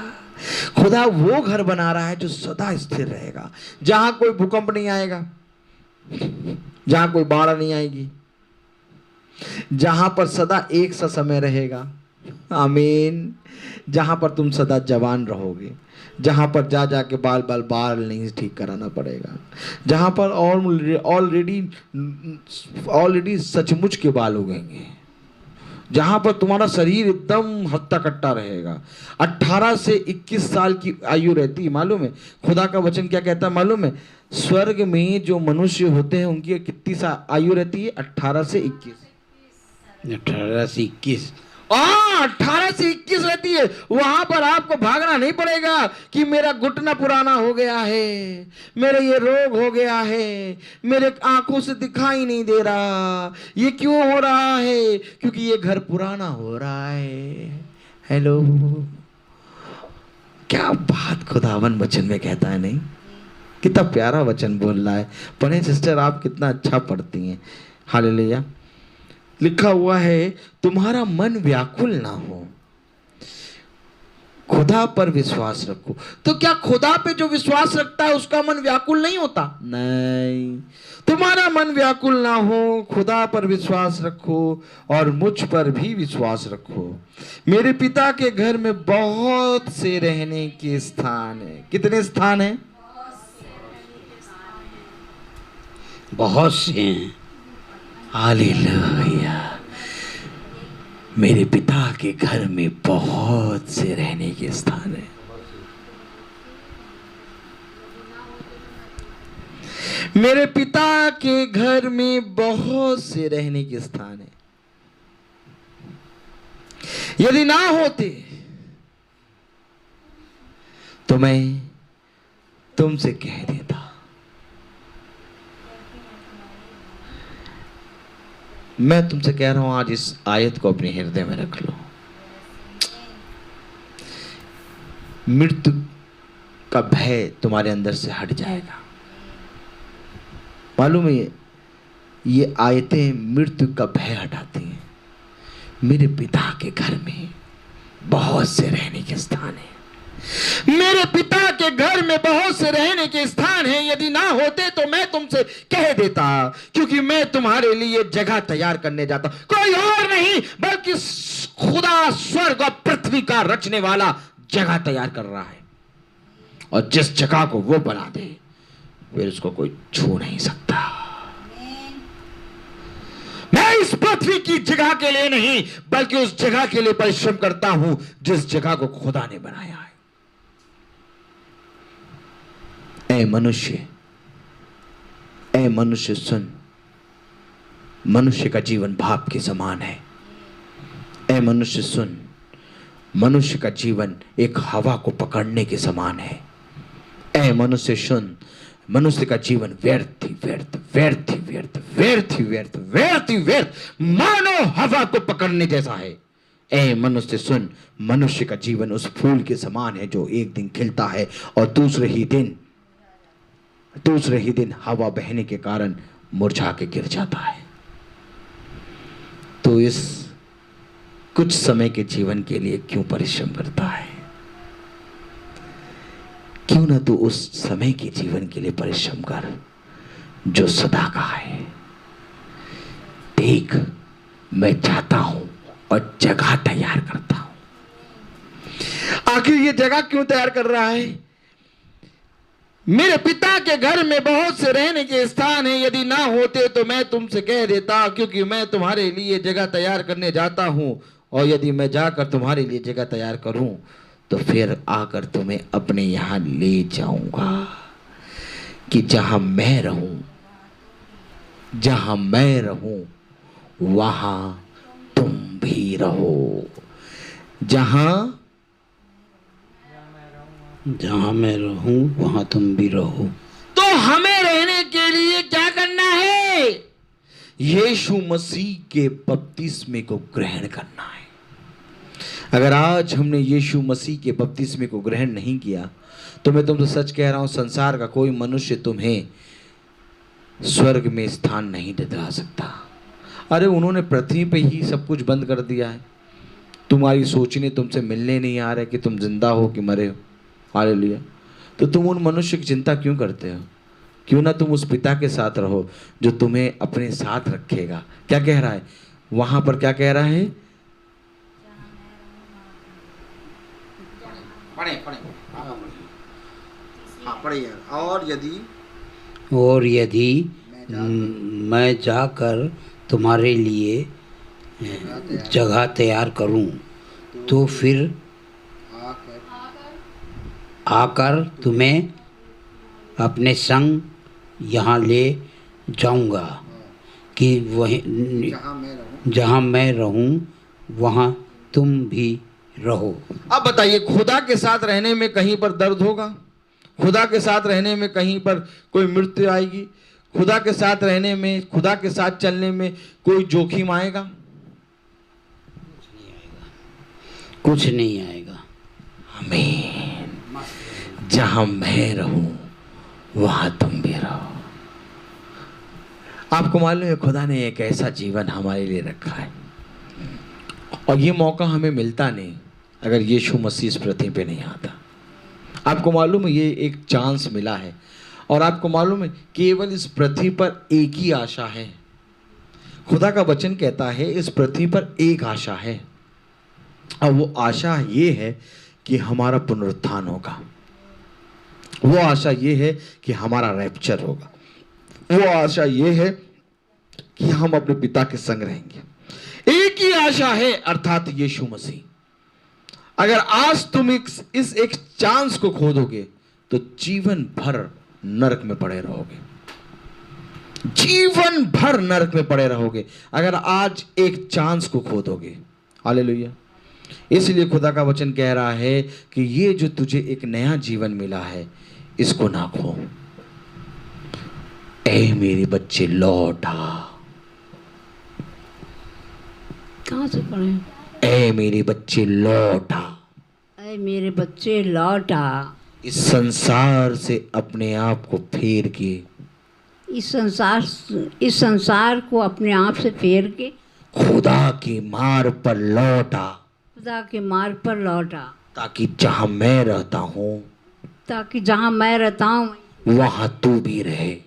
Speaker 3: खुदा वो घर बना रहा है जो सदा स्थिर रहेगा, जहां कोई भूकंप नहीं आएगा, जहां कोई बाढ़ नहीं आएगी, जहां पर सदा एक सा समय रहेगा। आमीन। जहां पर तुम सदा जवान रहोगे, जहां पर जा जाके बाल नहीं ठीक कराना पड़ेगा, जहां पर ऑलरेडी सचमुच के बाल उगेंगे, जहां पर तुम्हारा शरीर एकदम हट्टा कट्टा रहेगा। 18 से 21 साल की आयु रहती है, मालूम है? खुदा का वचन क्या कहता है मालूम है? स्वर्ग में जो मनुष्य होते हैं उनकी कितनी आयु रहती है? 18 से 21।
Speaker 7: 18 से 21।
Speaker 3: 18 से 21 रहती है। वहां पर आपको भागना नहीं पड़ेगा कि मेरा घुटना पुराना हो गया है, मेरे ये रोग हो गया है, मेरे आंखों से दिखाई नहीं दे रहा, ये क्यों हो रहा है? क्योंकि ये घर पुराना हो रहा है। हेलो, क्या बात खुदावन वचन में कहता है, नहीं? कितना प्यारा वचन बोल रहा है। पढ़े सिस्टर, आप कितना अच्छा पढ़ती हैं। हालेलुया। लिखा हुआ है, तुम्हारा मन व्याकुल ना हो, खुदा पर विश्वास रखो। तो क्या खुदा पे जो विश्वास रखता है उसका मन व्याकुल नहीं होता? नहीं। तुम्हारा मन व्याकुल ना हो, खुदा पर विश्वास रखो और मुझ पर भी विश्वास रखो। मेरे पिता के घर में बहुत से रहने के स्थान है। कितने स्थान हैं?
Speaker 7: बहुत से हैं।
Speaker 3: हालेलुया। मेरे पिता के घर में बहुत से रहने के स्थान है। मेरे पिता के घर में बहुत से रहने के स्थान है। यदि ना होते तो मैं तुमसे कह देता। मैं तुमसे कह रहा हूं, आज इस आयत को अपने हृदय में रख लो। मृत्यु का भय तुम्हारे अंदर से हट जाएगा। मालूम है, ये आयतें मृत्यु का भय हटाती हैं। मेरे पिता के घर में बहुत से रहने के स्थान है। मेरे पिता के घर में बहुत से रहने के स्थान हैं, यदि ना होते तो मैं तुमसे कह देता, क्योंकि मैं तुम्हारे लिए जगह तैयार करने जाता हूं। कोई और नहीं बल्कि खुदा स्वर्ग और पृथ्वी का रचने वाला जगह तैयार कर रहा है, और जिस जगह को वो बना दे फिर उसको कोई छू नहीं सकता। मैं इस पृथ्वी की जगह के लिए नहीं बल्कि उस जगह के लिए परिश्रम करता हूं जिस जगह को खुदा ने बनाया है। ऐ मनुष्य सुन, मनुष्य का जीवन भाप के समान है। ऐ मनुष्य सुन, मनुष्य का जीवन एक हवा को पकड़ने के समान है। ऐ मनुष्य सुन, मनुष्य का जीवन व्यर्थ ही व्यर्थ, व्यर्थ ही व्यर्थ, व्यर्थ ही व्यर्थ, व्यर्थ ही व्यर्थ, मानो हवा को पकड़ने जैसा है। ऐ मनुष्य सुन, मनुष्य का जीवन उस फूल के समान है जो एक दिन खिलता है और दूसरे ही दिन हवा बहने के कारण मुरझा के गिर जाता है। तो इस कुछ समय के जीवन के लिए क्यों परिश्रम करता है? क्यों ना तू उस समय के जीवन के लिए परिश्रम कर जो सदा का है। देख, मैं जाता हूं और जगह तैयार करता हूं। आखिर ये जगह क्यों तैयार कर रहा है? मेरे पिता के घर में बहुत से रहने के स्थान हैं, यदि ना होते तो मैं तुमसे कह देता, क्योंकि मैं तुम्हारे लिए जगह तैयार करने जाता हूं, और यदि मैं जाकर तुम्हारे लिए जगह तैयार करूं तो फिर आकर तुम्हें अपने यहां ले जाऊंगा, कि जहां मैं रहूं वहां तुम भी रहो। जहां
Speaker 7: मैं रहूं वहां तुम भी रहो।
Speaker 3: तो हमें रहने के लिए क्या करना है? यीशु मसीह के बपतिस्मे को ग्रहण करना है। अगर आज हमने यीशु मसीह के बपतिस्मे को ग्रहण नहीं किया तो मैं तुमसे सच कह रहा हूं, संसार का कोई मनुष्य तुम्हें स्वर्ग में स्थान नहीं दिला सकता। अरे उन्होंने पृथ्वी पे ही सब कुछ बंद कर दिया है। तुम्हारी सोचने तुमसे मिलने नहीं आ रहा है कि तुम जिंदा हो कि मरे हो। हालेलुया। तो तुम उन मनुष्य की चिंता क्यों करते हो? क्यों ना तुम उस पिता के साथ रहो जो तुम्हें अपने साथ रखेगा। क्या कह रहा है वहां पर? क्या कह रहा है? पढ़िए।
Speaker 7: और यदि मैं जाकर तुम्हारे लिए जगह तैयार करूं तो फिर आकर तुम्हें अपने संग यहाँ ले जाऊंगा, कि वहीं जहाँ मैं रहूं वहाँ तुम भी रहो।
Speaker 3: अब बताइए, खुदा के साथ रहने में कहीं पर दर्द होगा? खुदा के साथ रहने में कहीं पर कोई मृत्यु आएगी? खुदा के साथ रहने में, खुदा के साथ चलने में कोई जोखिम आएगा?
Speaker 7: कुछ नहीं आएगा।
Speaker 3: आमीन। जहां मैं रहूं वहां तुम भी रहो। आपको मालूम है खुदा ने एक ऐसा जीवन हमारे लिए रखा है, और ये मौका हमें मिलता नहीं अगर यीशु मसीह इस पृथ्वी पे नहीं आता। आपको मालूम है ये एक चांस मिला है, और आपको मालूम है केवल इस पृथ्वी पर एक ही आशा है। खुदा का वचन कहता है इस पृथ्वी पर एक आशा है, और वो आशा ये है कि हमारा पुनरुत्थान होगा। वो आशा ये है कि हमारा रैप्चर होगा। वो आशा ये है कि हम अपने पिता के संग रहेंगे। एक ही आशा है, अर्थात यीशु मसीह। अगर आज तुम इस एक चांस को खो दोगे तो जीवन भर नरक में पड़े रहोगे। जीवन भर नरक में पड़े रहोगे अगर आज एक चांस को खो दोगे। हालेलुया। इसलिए खुदा का वचन कह रहा है कि ये जो तुझे एक नया जीवन मिला है इसको ना खो। ऐ मेरे बच्चे लौट आ।
Speaker 5: कहाँ से पढ़े?
Speaker 3: ऐ मेरे बच्चे लौट आ।
Speaker 5: ऐ मेरे बच्चे लौट आ।
Speaker 3: इस संसार से अपने आप को फेर के,
Speaker 5: इस संसार को अपने आप से फेर के
Speaker 3: खुदा के मार्ग पर लौट आ।
Speaker 5: खुदा के मार्ग पर लौट आ।
Speaker 3: ताकि जहां मैं रहता हूँ
Speaker 5: ताकि जहाँ मैं रहता हूँ
Speaker 3: वहां तू भी रहे।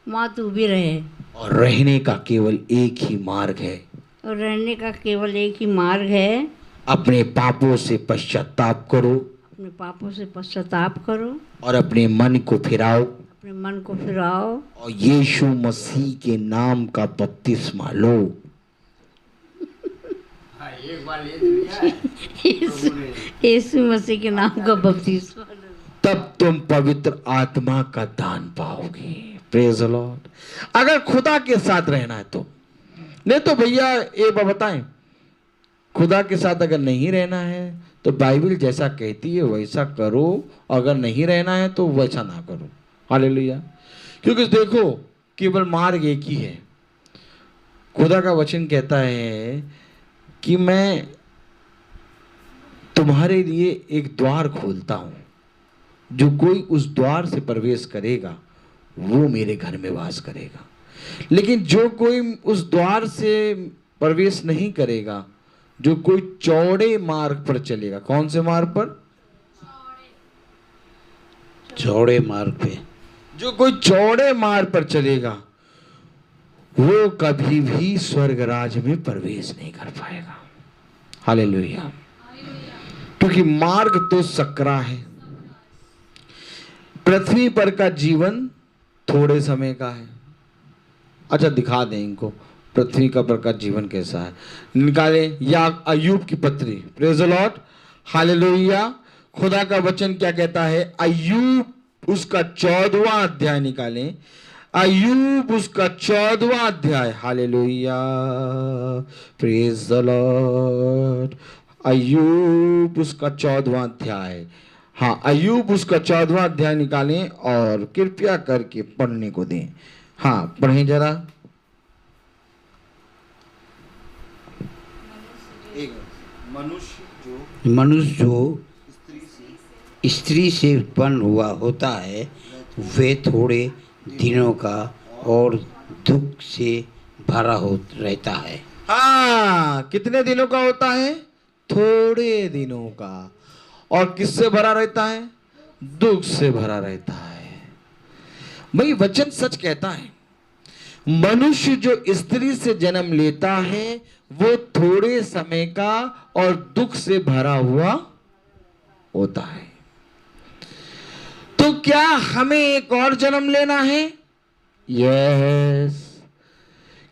Speaker 5: वहाँ तू भी रहे।
Speaker 3: और रहने का केवल एक ही मार्ग है,
Speaker 5: और रहने का केवल एक ही मार्ग है,
Speaker 3: अपने पापों से पश्चाताप करो
Speaker 5: अपने पापों से पश्चाताप करो
Speaker 3: और अपने मन को फिराओ
Speaker 5: अपने मन को फिराओ
Speaker 3: और यीशु मसीह के नाम का बपतिस्मा लो।
Speaker 5: यीशु मसीह के नाम का बपतिस्मा लो।
Speaker 3: तब तुम पवित्र आत्मा का दान पाओगे। Praise the Lord. अगर खुदा के साथ रहना है तो, नहीं तो भैया ये बताएं, खुदा के साथ अगर नहीं रहना है तो बाइबल जैसा कहती है वैसा करो, अगर नहीं रहना है तो वैसा ना करो। हालेलुया। क्योंकि देखो केवल मार्ग एक ही है। खुदा का वचन कहता है कि मैं तुम्हारे लिए एक द्वार खोलता हूं, जो कोई उस द्वार से प्रवेश करेगा वो मेरे घर में वास करेगा। लेकिन जो कोई उस द्वार से प्रवेश नहीं करेगा, जो कोई चौड़े मार्ग पर चलेगा। कौन से मार्ग पर?
Speaker 7: चौड़े मार्ग पे।
Speaker 3: जो कोई चौड़े मार्ग पर चलेगा वो कभी भी स्वर्ग राज में प्रवेश नहीं कर पाएगा। हालेलुया। क्योंकि मार्ग तो सकरा है। पृथ्वी पर का जीवन थोड़े समय का है। अच्छा दिखा दें इनको पृथ्वी का पर का जीवन कैसा है, निकाले या अय्यूब की पत्री। Praise the lord. हालेलुया। खुदा का वचन क्या कहता है? अय्यूब उसका 14वां अध्याय निकालें। अय्यूब उसका 14वां अध्याय। हालेलुया। Praise the lord. अय्यूब उसका 14वां अध्याय। हाँ, अय्यूब उसका 14वां अध्याय निकालें और कृपया करके पढ़ने को दें। हाँ पढ़ें जरा।
Speaker 7: मनुष्य जो स्त्री से उत्पन्न हुआ होता है वे थोड़े दिनों का और दुख से भरा हो रहता है।
Speaker 3: हाँ, कितने दिनों का होता है? थोड़े दिनों का। और किससे भरा रहता है? दुख से भरा रहता है। भाई वचन सच कहता है, मनुष्य जो स्त्री से जन्म लेता है वो थोड़े समय का और दुख से भरा हुआ होता है। तो क्या हमें एक और जन्म लेना है? यस।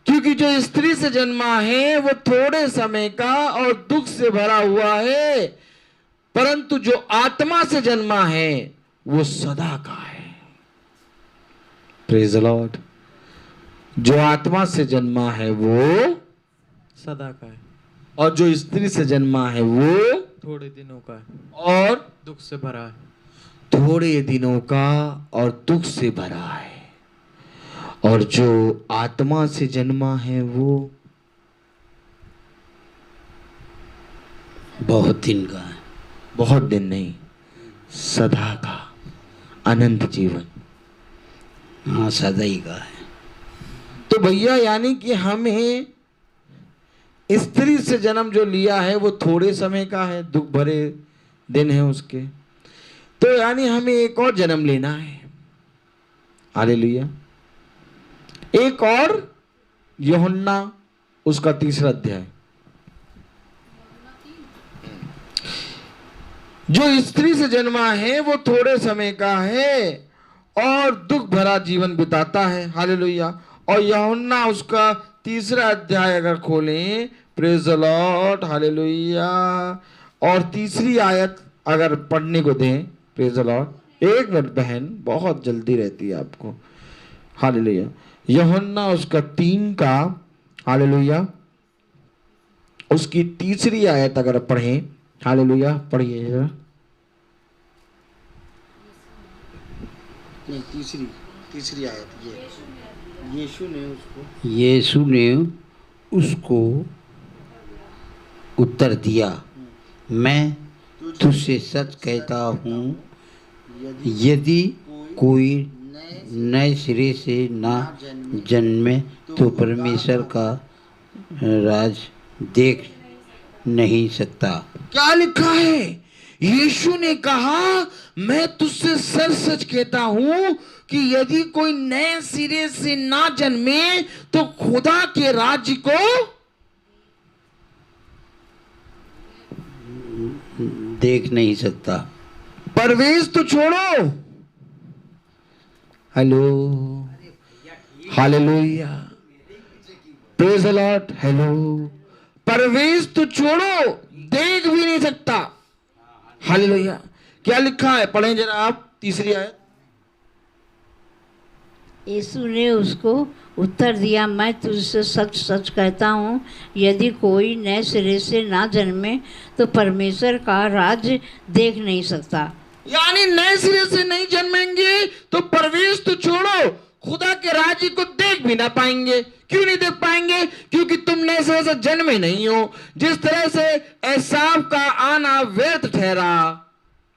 Speaker 3: क्योंकि जो स्त्री से जन्मा है वो थोड़े समय का और दुख से भरा हुआ है, परंतु जो आत्मा से जन्मा है वो सदा का है। Praise the Lord. जो आत्मा से जन्मा है वो
Speaker 6: सदा का है
Speaker 3: और जो स्त्री से जन्मा है वो
Speaker 6: थोड़े दिनों का है
Speaker 3: और
Speaker 6: दुख से भरा है।
Speaker 3: थोड़े दिनों का और दुख से भरा है। और जो आत्मा से जन्मा है वो
Speaker 7: बहुत दिन का है।
Speaker 3: बहुत दिन नहीं, सदा का अनंत जीवन।
Speaker 7: हाँ सदा ही का है।
Speaker 3: तो भैया यानी कि हमें स्त्री से जन्म जो लिया है वो थोड़े समय का है, दुख भरे दिन है उसके। तो यानी हमें एक और जन्म लेना है। हालेलुया। एक और यूहन्ना उसका 3रा अध्याय। जो स्त्री से जन्मा है वो थोड़े समय का है और दुख भरा जीवन बिताता है। हालेलुया। और यूहन्ना उसका 3रा अध्याय अगर खोलें, प्रेज द लॉर्ड। हालेलुया। और 3री आयत अगर पढ़ने को दें, प्रेज द लॉर्ड। 1 मिनट बहन, बहुत जल्दी रहती है आपको। हालेलुया। यूहन्ना उसका 3 का, हालेलुया, उसकी 3री आयत अगर पढ़ें। हालेलुया। पढ़िए जरा। नहीं, तीसरी आयत ये।
Speaker 7: यीशु ने उसको उत्तर दिया, मैं तुझसे सच कहता हूँ, यदि कोई नए सिरे से ना जन्मे तो परमेश्वर का राज देख नहीं सकता।
Speaker 3: क्या लिखा है? यीशु ने कहा, मैं तुझसे सच सच कहता हूं कि यदि कोई नए सिरे से ना जन्मे तो खुदा के राज्य को
Speaker 7: देख नहीं सकता।
Speaker 3: प्रवेश तो छोड़ो। Hello, hallelujah, praise the Lord. Hello, प्रवेश तो छोड़ो, देख भी नहीं सकता। हालेलुया। क्या लिखा है, पढ़ें जरा आप, तीसरी आयत।
Speaker 5: यीशु ने उसको उत्तर दिया, मैं तुझसे सच सच कहता हूँ, यदि कोई नए सिरे से ना जन्मे तो परमेश्वर का राज्य देख नहीं सकता।
Speaker 3: यानी नए सिरे से नहीं जन्मेंगे तो प्रवेश तो छोड़ो, खुदा के राज्य को देख भी ना पाएंगे। क्यों नहीं देख पाएंगे? क्योंकि तुम नए सिरे से जन्मे नहीं हो। जिस तरह से एसाव का आना व्यर्थ ठहरा,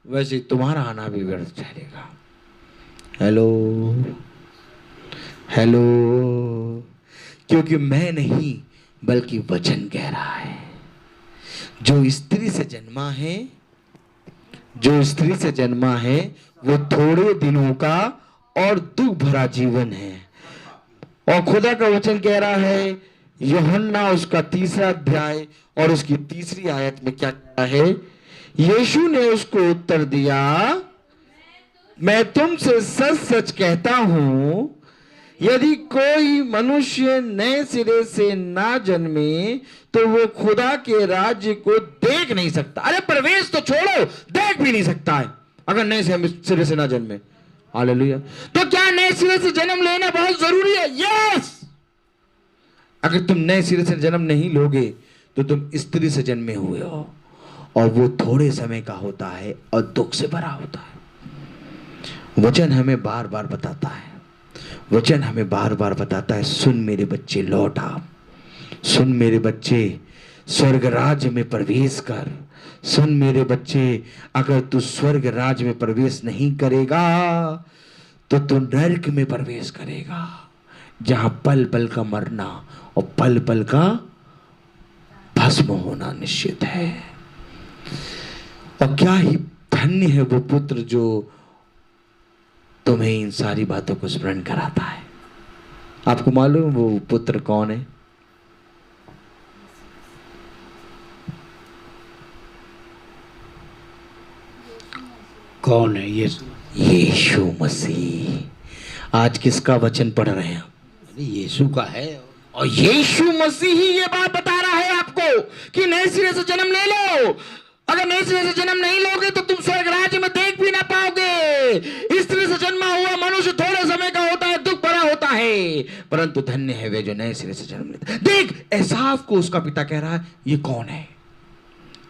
Speaker 3: वैसे तुम्हारा आना भी व्यर्थ ठहरेगा। हेलो, हेलो, क्योंकि मैं नहीं बल्कि वचन कह रहा है, जो स्त्री से जन्मा है, जो स्त्री से जन्मा है वो थोड़े दिनों का और दुख भरा जीवन है। और खुदा का वचन कह रहा है, यूहन्ना उसका 3 अध्याय और उसकी 3 आयत में क्या कहा है? यीशु ने उसको उत्तर दिया, मैं तुमसे सच सच कहता हूं, यदि कोई मनुष्य नए सिरे से ना जन्मे तो वो खुदा के राज्य को देख नहीं सकता। अरे प्रवेश तो छोड़ो, देख भी नहीं सकता है अगर नए सिरे से ना जन्मे। हालेलुया। तो क्या नए सिरे से जन्म लेना बहुत जरूरी है? यस। अगर तुम नए सिरे से जन्म नहीं लोगे तो तुम स्त्री से जन्मे हुए हो, और वो थोड़े समय का होता है और दुख से भरा होता है। वचन हमें बार बार बताता है, वचन हमें बार बार बताता है, सुन मेरे बच्चे लौट आ, सुन मेरे बच्चे स्वर्ग राज्य में प्रवेश कर। सुन मेरे बच्चे, अगर तू स्वर्ग राज्य में प्रवेश नहीं करेगा तो तू नरक में प्रवेश करेगा, जहां पल पल का मरना और पल पल का भस्म होना निश्चित है। और क्या ही धन्य है वो पुत्र जो तुम्हें इन सारी बातों को स्मरण कराता है। आपको मालूम वो पुत्र कौन है?
Speaker 7: कौन है? यीशु।
Speaker 3: यीशु मसीह। आज किसका वचन पढ़ रहे हैं?
Speaker 7: अरे यीशु का है।
Speaker 3: और यीशु मसीह ही ये बात बता रहा है आपको कि नए सिरे से जन्म ले लो। अगर नए सिरे से जन्म नहीं लोगे तो तुम स्वर्ग राज्य में देख भी ना पाओगे। इस तरह से जन्मा हुआ मनुष्य थोड़े समय का होता है, दुख भरा होता है, परंतु धन्य है वे जो नए सिरे से जन्म लेते। देख, एसाव को उसका पिता कह रहा है, ये कौन है?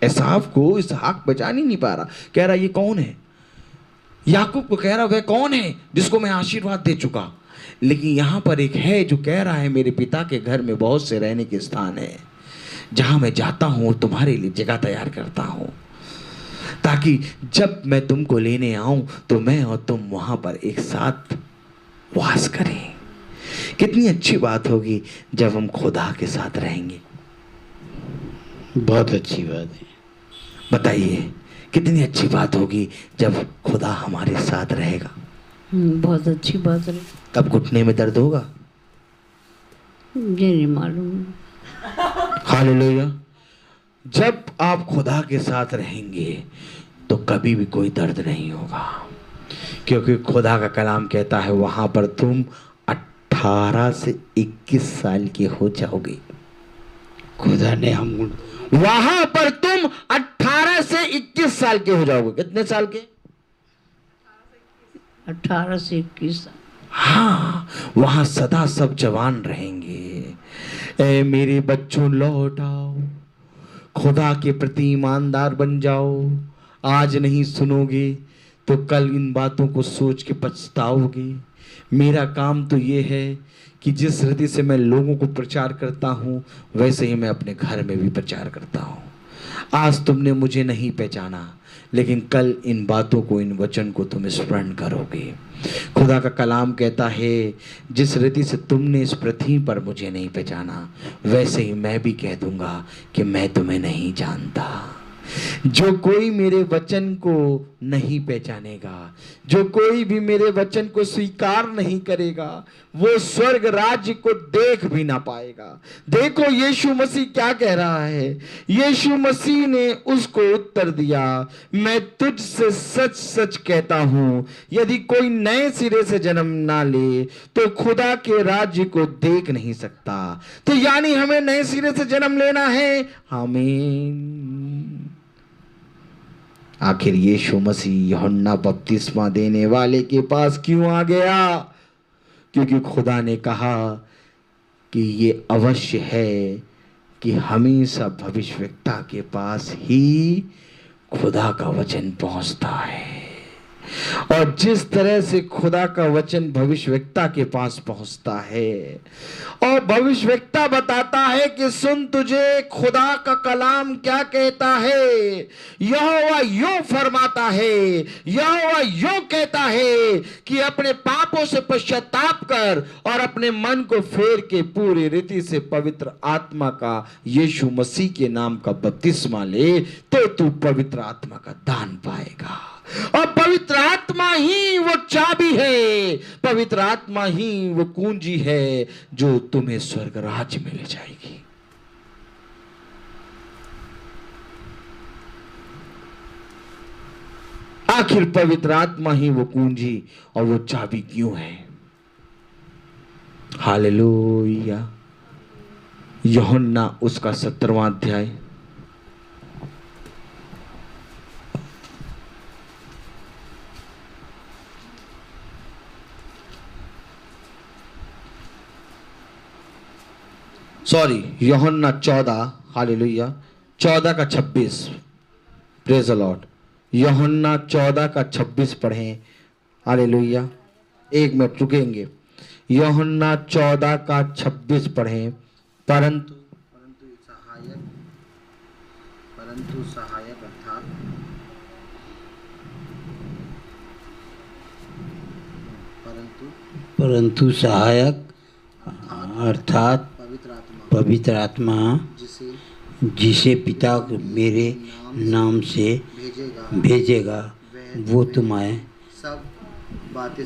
Speaker 3: एसाव को इसहाक पहचान ही नहीं पा रहा, कह रहा ये कौन है? याकूब को कह रहा वह कौन है जिसको मैं आशीर्वाद दे चुका। लेकिन यहां पर एक है जो कह रहा है, मेरे पिता के घर में बहुत से रहने के स्थान है, जहां मैं जाता हूं तुम्हारे लिए जगह तैयार करता हूं, ताकि जब मैं तुमको लेने आऊं तो मैं और तुम वहां पर एक साथ वास करें। कितनी अच्छी बात होगी जब हम खुदा के साथ रहेंगे।
Speaker 7: बहुत अच्छी बात है।
Speaker 3: बताइए, कितनी अच्छी बात होगी जब खुदा हमारे साथ रहेगा।
Speaker 5: बहुत अच्छी बात है।
Speaker 3: तब घुटने में दर्द होगा?
Speaker 5: ये नहीं मालूम।
Speaker 3: हालेलुया। जब आप खुदा के साथ रहेंगे तो कभी भी कोई दर्द नहीं होगा, क्योंकि खुदा का कलाम कहता है वहां पर तुम 18 से 21 साल के हो जाओगे।
Speaker 7: खुदा ने हम
Speaker 3: वहां पर तुम 18 से 21 साल के हो जाओगे। कितने साल के?
Speaker 5: 18 से 21 साल।
Speaker 3: हाँ, वहां सदा सब जवान रहेंगे। ए मेरे बच्चों, लौट आओ, खुदा के प्रति ईमानदार बन जाओ। आज नहीं सुनोगे तो कल इन बातों को सोच के पछताओगे। मेरा काम तो ये है कि जिस रीति से मैं लोगों को प्रचार करता हूँ वैसे ही मैं अपने घर में भी प्रचार करता हूँ। आज तुमने मुझे नहीं पहचाना, लेकिन कल इन बातों को, इन वचन को तुम स्मरण करोगे। खुदा का कलाम कहता है, जिस रीति से तुमने इस पृथ्वी पर मुझे नहीं पहचाना, वैसे ही मैं भी कह दूंगा कि मैं तुम्हें नहीं जानता। जो कोई मेरे वचन को नहीं पहचानेगा, जो कोई भी मेरे वचन को स्वीकार नहीं करेगा, वो स्वर्ग राज्य को देख भी ना पाएगा। देखो यीशु मसीह क्या कह रहा है। यीशु मसीह ने उसको उत्तर दिया, मैं तुझसे सच सच कहता हूं, यदि कोई नए सिरे से जन्म ना ले तो खुदा के राज्य को देख नहीं सकता। तो यानी हमें नए सिरे से जन्म लेना है। आमीन। आखिर यीशु मसीह यूहन्ना बपतिस्मा देने वाले के पास क्यों आ गया? क्योंकि खुदा ने कहा कि ये अवश्य है कि हमेशा भविष्यवक्ता के पास ही खुदा का वचन पहुंचता है। और जिस तरह से खुदा का वचन भविष्यवक्ता के पास पहुंचता है और भविष्यवक्ता बताता है कि सुन, तुझे खुदा का कलाम क्या कहता है। यहोवा यूं फरमाता है, यहोवा यूं कहता है कि अपने पापों से पश्चाताप कर और अपने मन को फेर के पूरी रीति से पवित्र आत्मा का, यीशु मसीह के नाम का बपतिस्मा ले, तो तू पवित्र आत्मा का दान पाएगा। और पवित्र आत्मा ही वो चाबी है, पवित्र आत्मा ही वो कुंजी है जो तुम्हें स्वर्ग राज्य में ले जाएगी। आखिर पवित्र आत्मा ही वो कुंजी और वो चाबी क्यों है? हालेलुया। यूहन्ना उसका 17वां अध्याय यूहन्ना 14, हालेलुया, 14 का 26। Praise the Lord. यूहन्ना 14 का 26 पढ़ें। हालेलुया। एक मिनट रुकेंगे। यूहन्ना 14 का 26 पढ़ें। परंतु सहायक अर्थात पवित्र आत्मा जिसे पिता मेरे नाम से भेजेगा वो तुम्हें सब बातें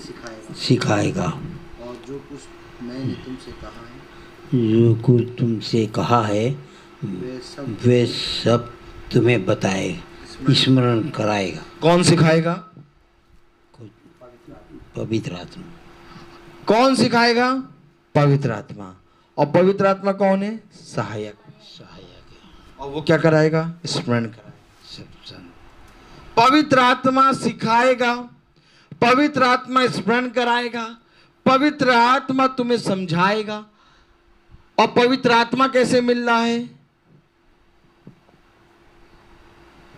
Speaker 3: सिखाएगा और जो कुछ मैंने तुमसे कहा है वे सब तुम्हें बताएगा, स्मरण कराएगा। कौन सिखाएगा? पवित्र आत्मा। कौन सिखाएगा? पवित्र आत्मा। और पवित्र आत्मा कौन है? सहायक है। और वो क्या कराएगा? स्मरण कराएगा। पवित्र आत्मा सिखाएगा, पवित्र आत्मा स्मरण कराएगा, पवित्र आत्मा तुम्हें समझाएगा। और पवित्र आत्मा कैसे मिल रहा है?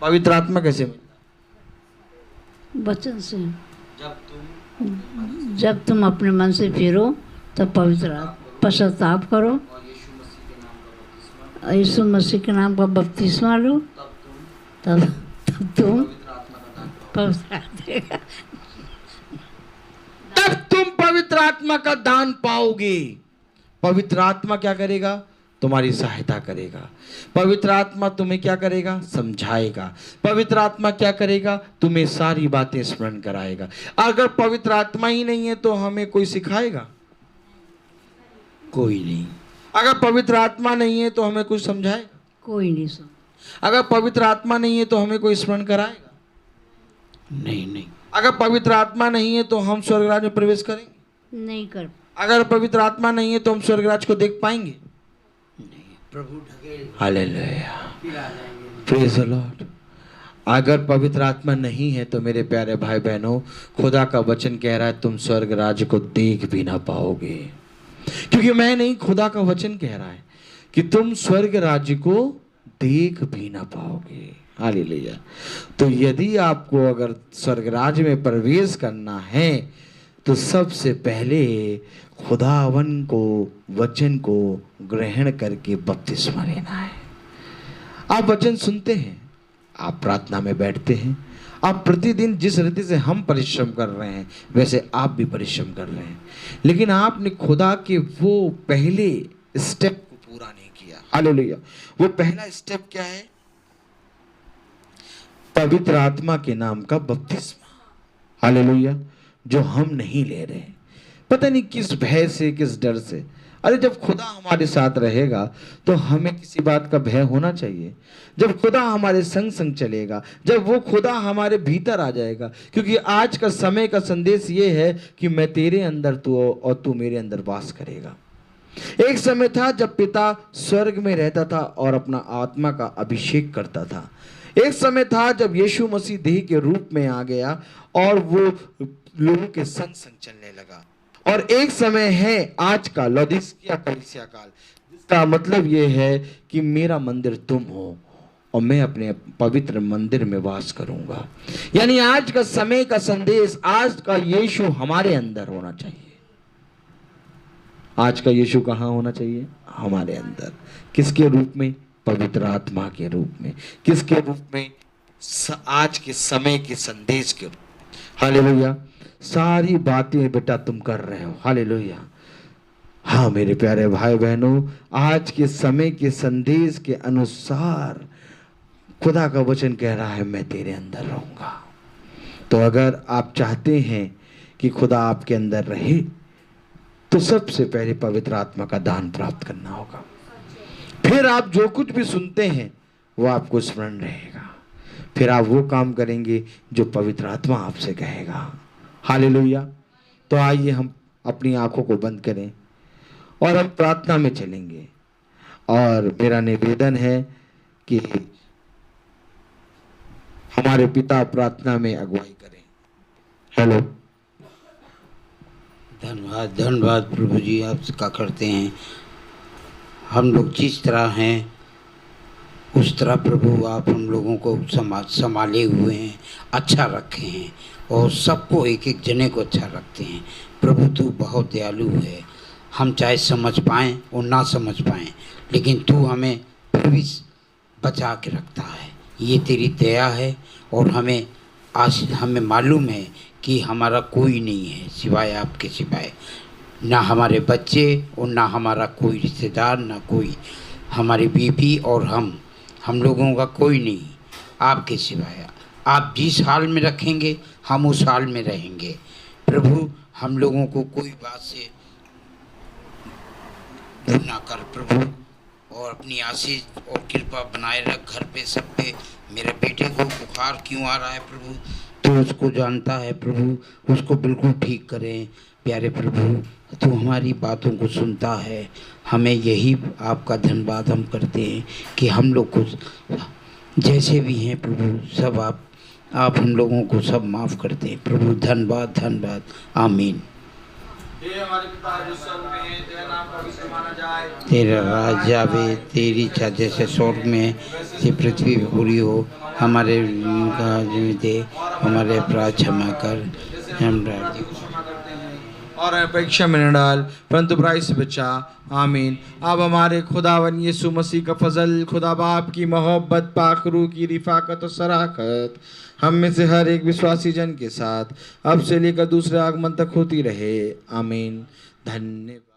Speaker 3: पवित्र आत्मा कैसे मिल रहा है?
Speaker 5: वचन से। जब तुम अपने मन से फिरो तब पवित्र पश्चाताप करो, यीशु मसीह के नाम का बपतिस्मा लो, तब तुम
Speaker 3: पवित्र आत्मा का दान पाओगे। पवित्र आत्मा क्या करेगा? तुम्हारी सहायता करेगा। पवित्र आत्मा तुम्हें क्या करेगा? समझाएगा। पवित्र आत्मा क्या करेगा? तुम्हें सारी बातें स्मरण कराएगा। अगर पवित्र आत्मा ही नहीं है तो हमें कोई सिखाएगा? कोई नहीं। अगर पवित्र आत्मा नहीं है तो हमें कुछ समझाएगा?
Speaker 5: कोई नहीं समझ।
Speaker 3: अगर पवित्र आत्मा नहीं है तो हमें कोई स्मरण कराएगा? नहीं। अगर पवित्र आत्मा नहीं है तो हम स्वर्ग राज्य में प्रवेश करेंगे? नहीं कर। अगर पवित्र आत्मा नहीं है तो हम स्वर्ग राज्य को देख पाएंगे? नहीं। प्रभु हालेलुया, प्रेज द लॉर्ड। अगर पवित्र आत्मा नहीं है तो मेरे प्यारे भाई बहनों, खुदा का वचन कह रहा है तुम स्वर्ग राज्य को देख भी ना पाओगे। क्योंकि मैं नहीं, खुदा का वचन कह रहा है कि तुम स्वर्ग राज्य को देख भी ना पाओगे। हालेलुया। तो यदि आपको अगर स्वर्ग राज्य में प्रवेश करना है तो सबसे पहले खुदावन को वचन को ग्रहण करके बपतिस्मा लेना है। आप वचन सुनते हैं, आप प्रार्थना में बैठते हैं, आप प्रतिदिन जिस रीति से हम परिश्रम कर रहे हैं वैसे आप भी परिश्रम कर रहे हैं, लेकिन आपने खुदा के वो पहले स्टेप को पूरा नहीं किया। हालेलुया। वो पहला स्टेप क्या है? पवित्र आत्मा के नाम का बपतिस्मा, हालेलुया, जो हम नहीं ले रहे, पता नहीं किस भय से, किस डर से। अरे जब खुदा हमारे साथ रहेगा तो हमें किसी बात का भय होना चाहिए। जब खुदा हमारे संग संग चलेगा, जब वो खुदा हमारे भीतर आ जाएगा, क्योंकि आज का समय का संदेश ये है कि मैं तेरे अंदर तू और तू मेरे अंदर वास करेगा। एक समय था जब पिता स्वर्ग में रहता था और अपना आत्मा का अभिषेक करता था। एक समय था जब यीशु मसीह देह के रूप में आ गया और वो लोगों के संग संग चलने लगा। और एक समय है आज का लौदीकिया कलीसिया काल, जिसका मतलब ये है कि मेरा मंदिर तुम हो और मैं अपने पवित्र मंदिर में वास करूंगा। यानी आज का समय का संदेश, आज का यीशु हमारे अंदर होना चाहिए। आज का यीशु कहाँ होना चाहिए? हमारे अंदर। किसके रूप में? पवित्र आत्मा के रूप में। किसके रूप में? आज के समय के संदेश के रूप में। हालेलुया। सारी बातें बेटा तुम कर रहे हो, हालेलुया। हाँ मेरे प्यारे भाई बहनों, आज के समय के संदेश के अनुसार खुदा का वचन कह रहा है मैं तेरे अंदर रहूंगा। तो अगर आप चाहते हैं कि खुदा आपके अंदर रहे तो सबसे पहले पवित्र आत्मा का दान प्राप्त करना होगा। फिर आप जो कुछ भी सुनते हैं वो आपको स्मरण रहेगा। फिर आप वो काम करेंगे जो पवित्र आत्मा आपसे कहेगा। हालेलुया। तो आइए हम अपनी आंखों को बंद करें और हम प्रार्थना में चलेंगे। और मेरा निवेदन है कि हमारे पिता प्रार्थना में अगुवाई करें। हेलो।
Speaker 7: धन्यवाद धन्यवाद प्रभु जी, आपका करते हैं। हम लोग जिस तरह हैं उस तरह प्रभु आप हम लोगों को संभाले हुए हैं, अच्छा रखे हैं और सबको एक एक जने को अच्छा रखते हैं। प्रभु तू बहुत दयालु है। हम चाहे समझ पाएँ और ना समझ पाएँ, लेकिन तू हमें फिर भी बचा के रखता है। ये तेरी दया है। और हमें मालूम है कि हमारा कोई नहीं है सिवाय आपके सिवाय, ना हमारे बच्चे और ना हमारा कोई रिश्तेदार, ना कोई हमारी बीवी और हम लोगों का कोई नहीं आपके सिवाय। आप जिस हाल में रखेंगे हम उस हाल में रहेंगे। प्रभु हम लोगों को कोई बात से दूर ना कर प्रभु, और अपनी आशीष और कृपा बनाए रख घर पे सब पे। मेरे बेटे को बुखार क्यों आ रहा है प्रभु, तो उसको जानता है प्रभु, उसको बिल्कुल ठीक करें। प्यारे प्रभु तू हमारी बातों को सुनता है। हमें यही आपका धन्यवाद हम करते हैं कि हम लोग को जैसे भी हैं प्रभु सब आप हम लोगों को सब माफ़ करते हैं प्रभु। धन्यवाद धन्यवाद, आमीन। तेरा राज आवे, तेरी इच्छा जैसे स्वर्ग में से पृथ्वी पे पूरी हो। हमारे दे, हमारे अपराध क्षमा कर, हम
Speaker 3: और अपेक्षा में न डाल परंतु बुराई से बचा। आमीन। अब हमारे खुदावन यीशु मसीह का फजल, खुदा बाप की मोहब्बत, पाक रूह की रिफाकत और सराहत हम में से हर एक विश्वासी जन के साथ अब से लेकर दूसरे आगमन तक होती रहे। आमीन। धन्यवाद।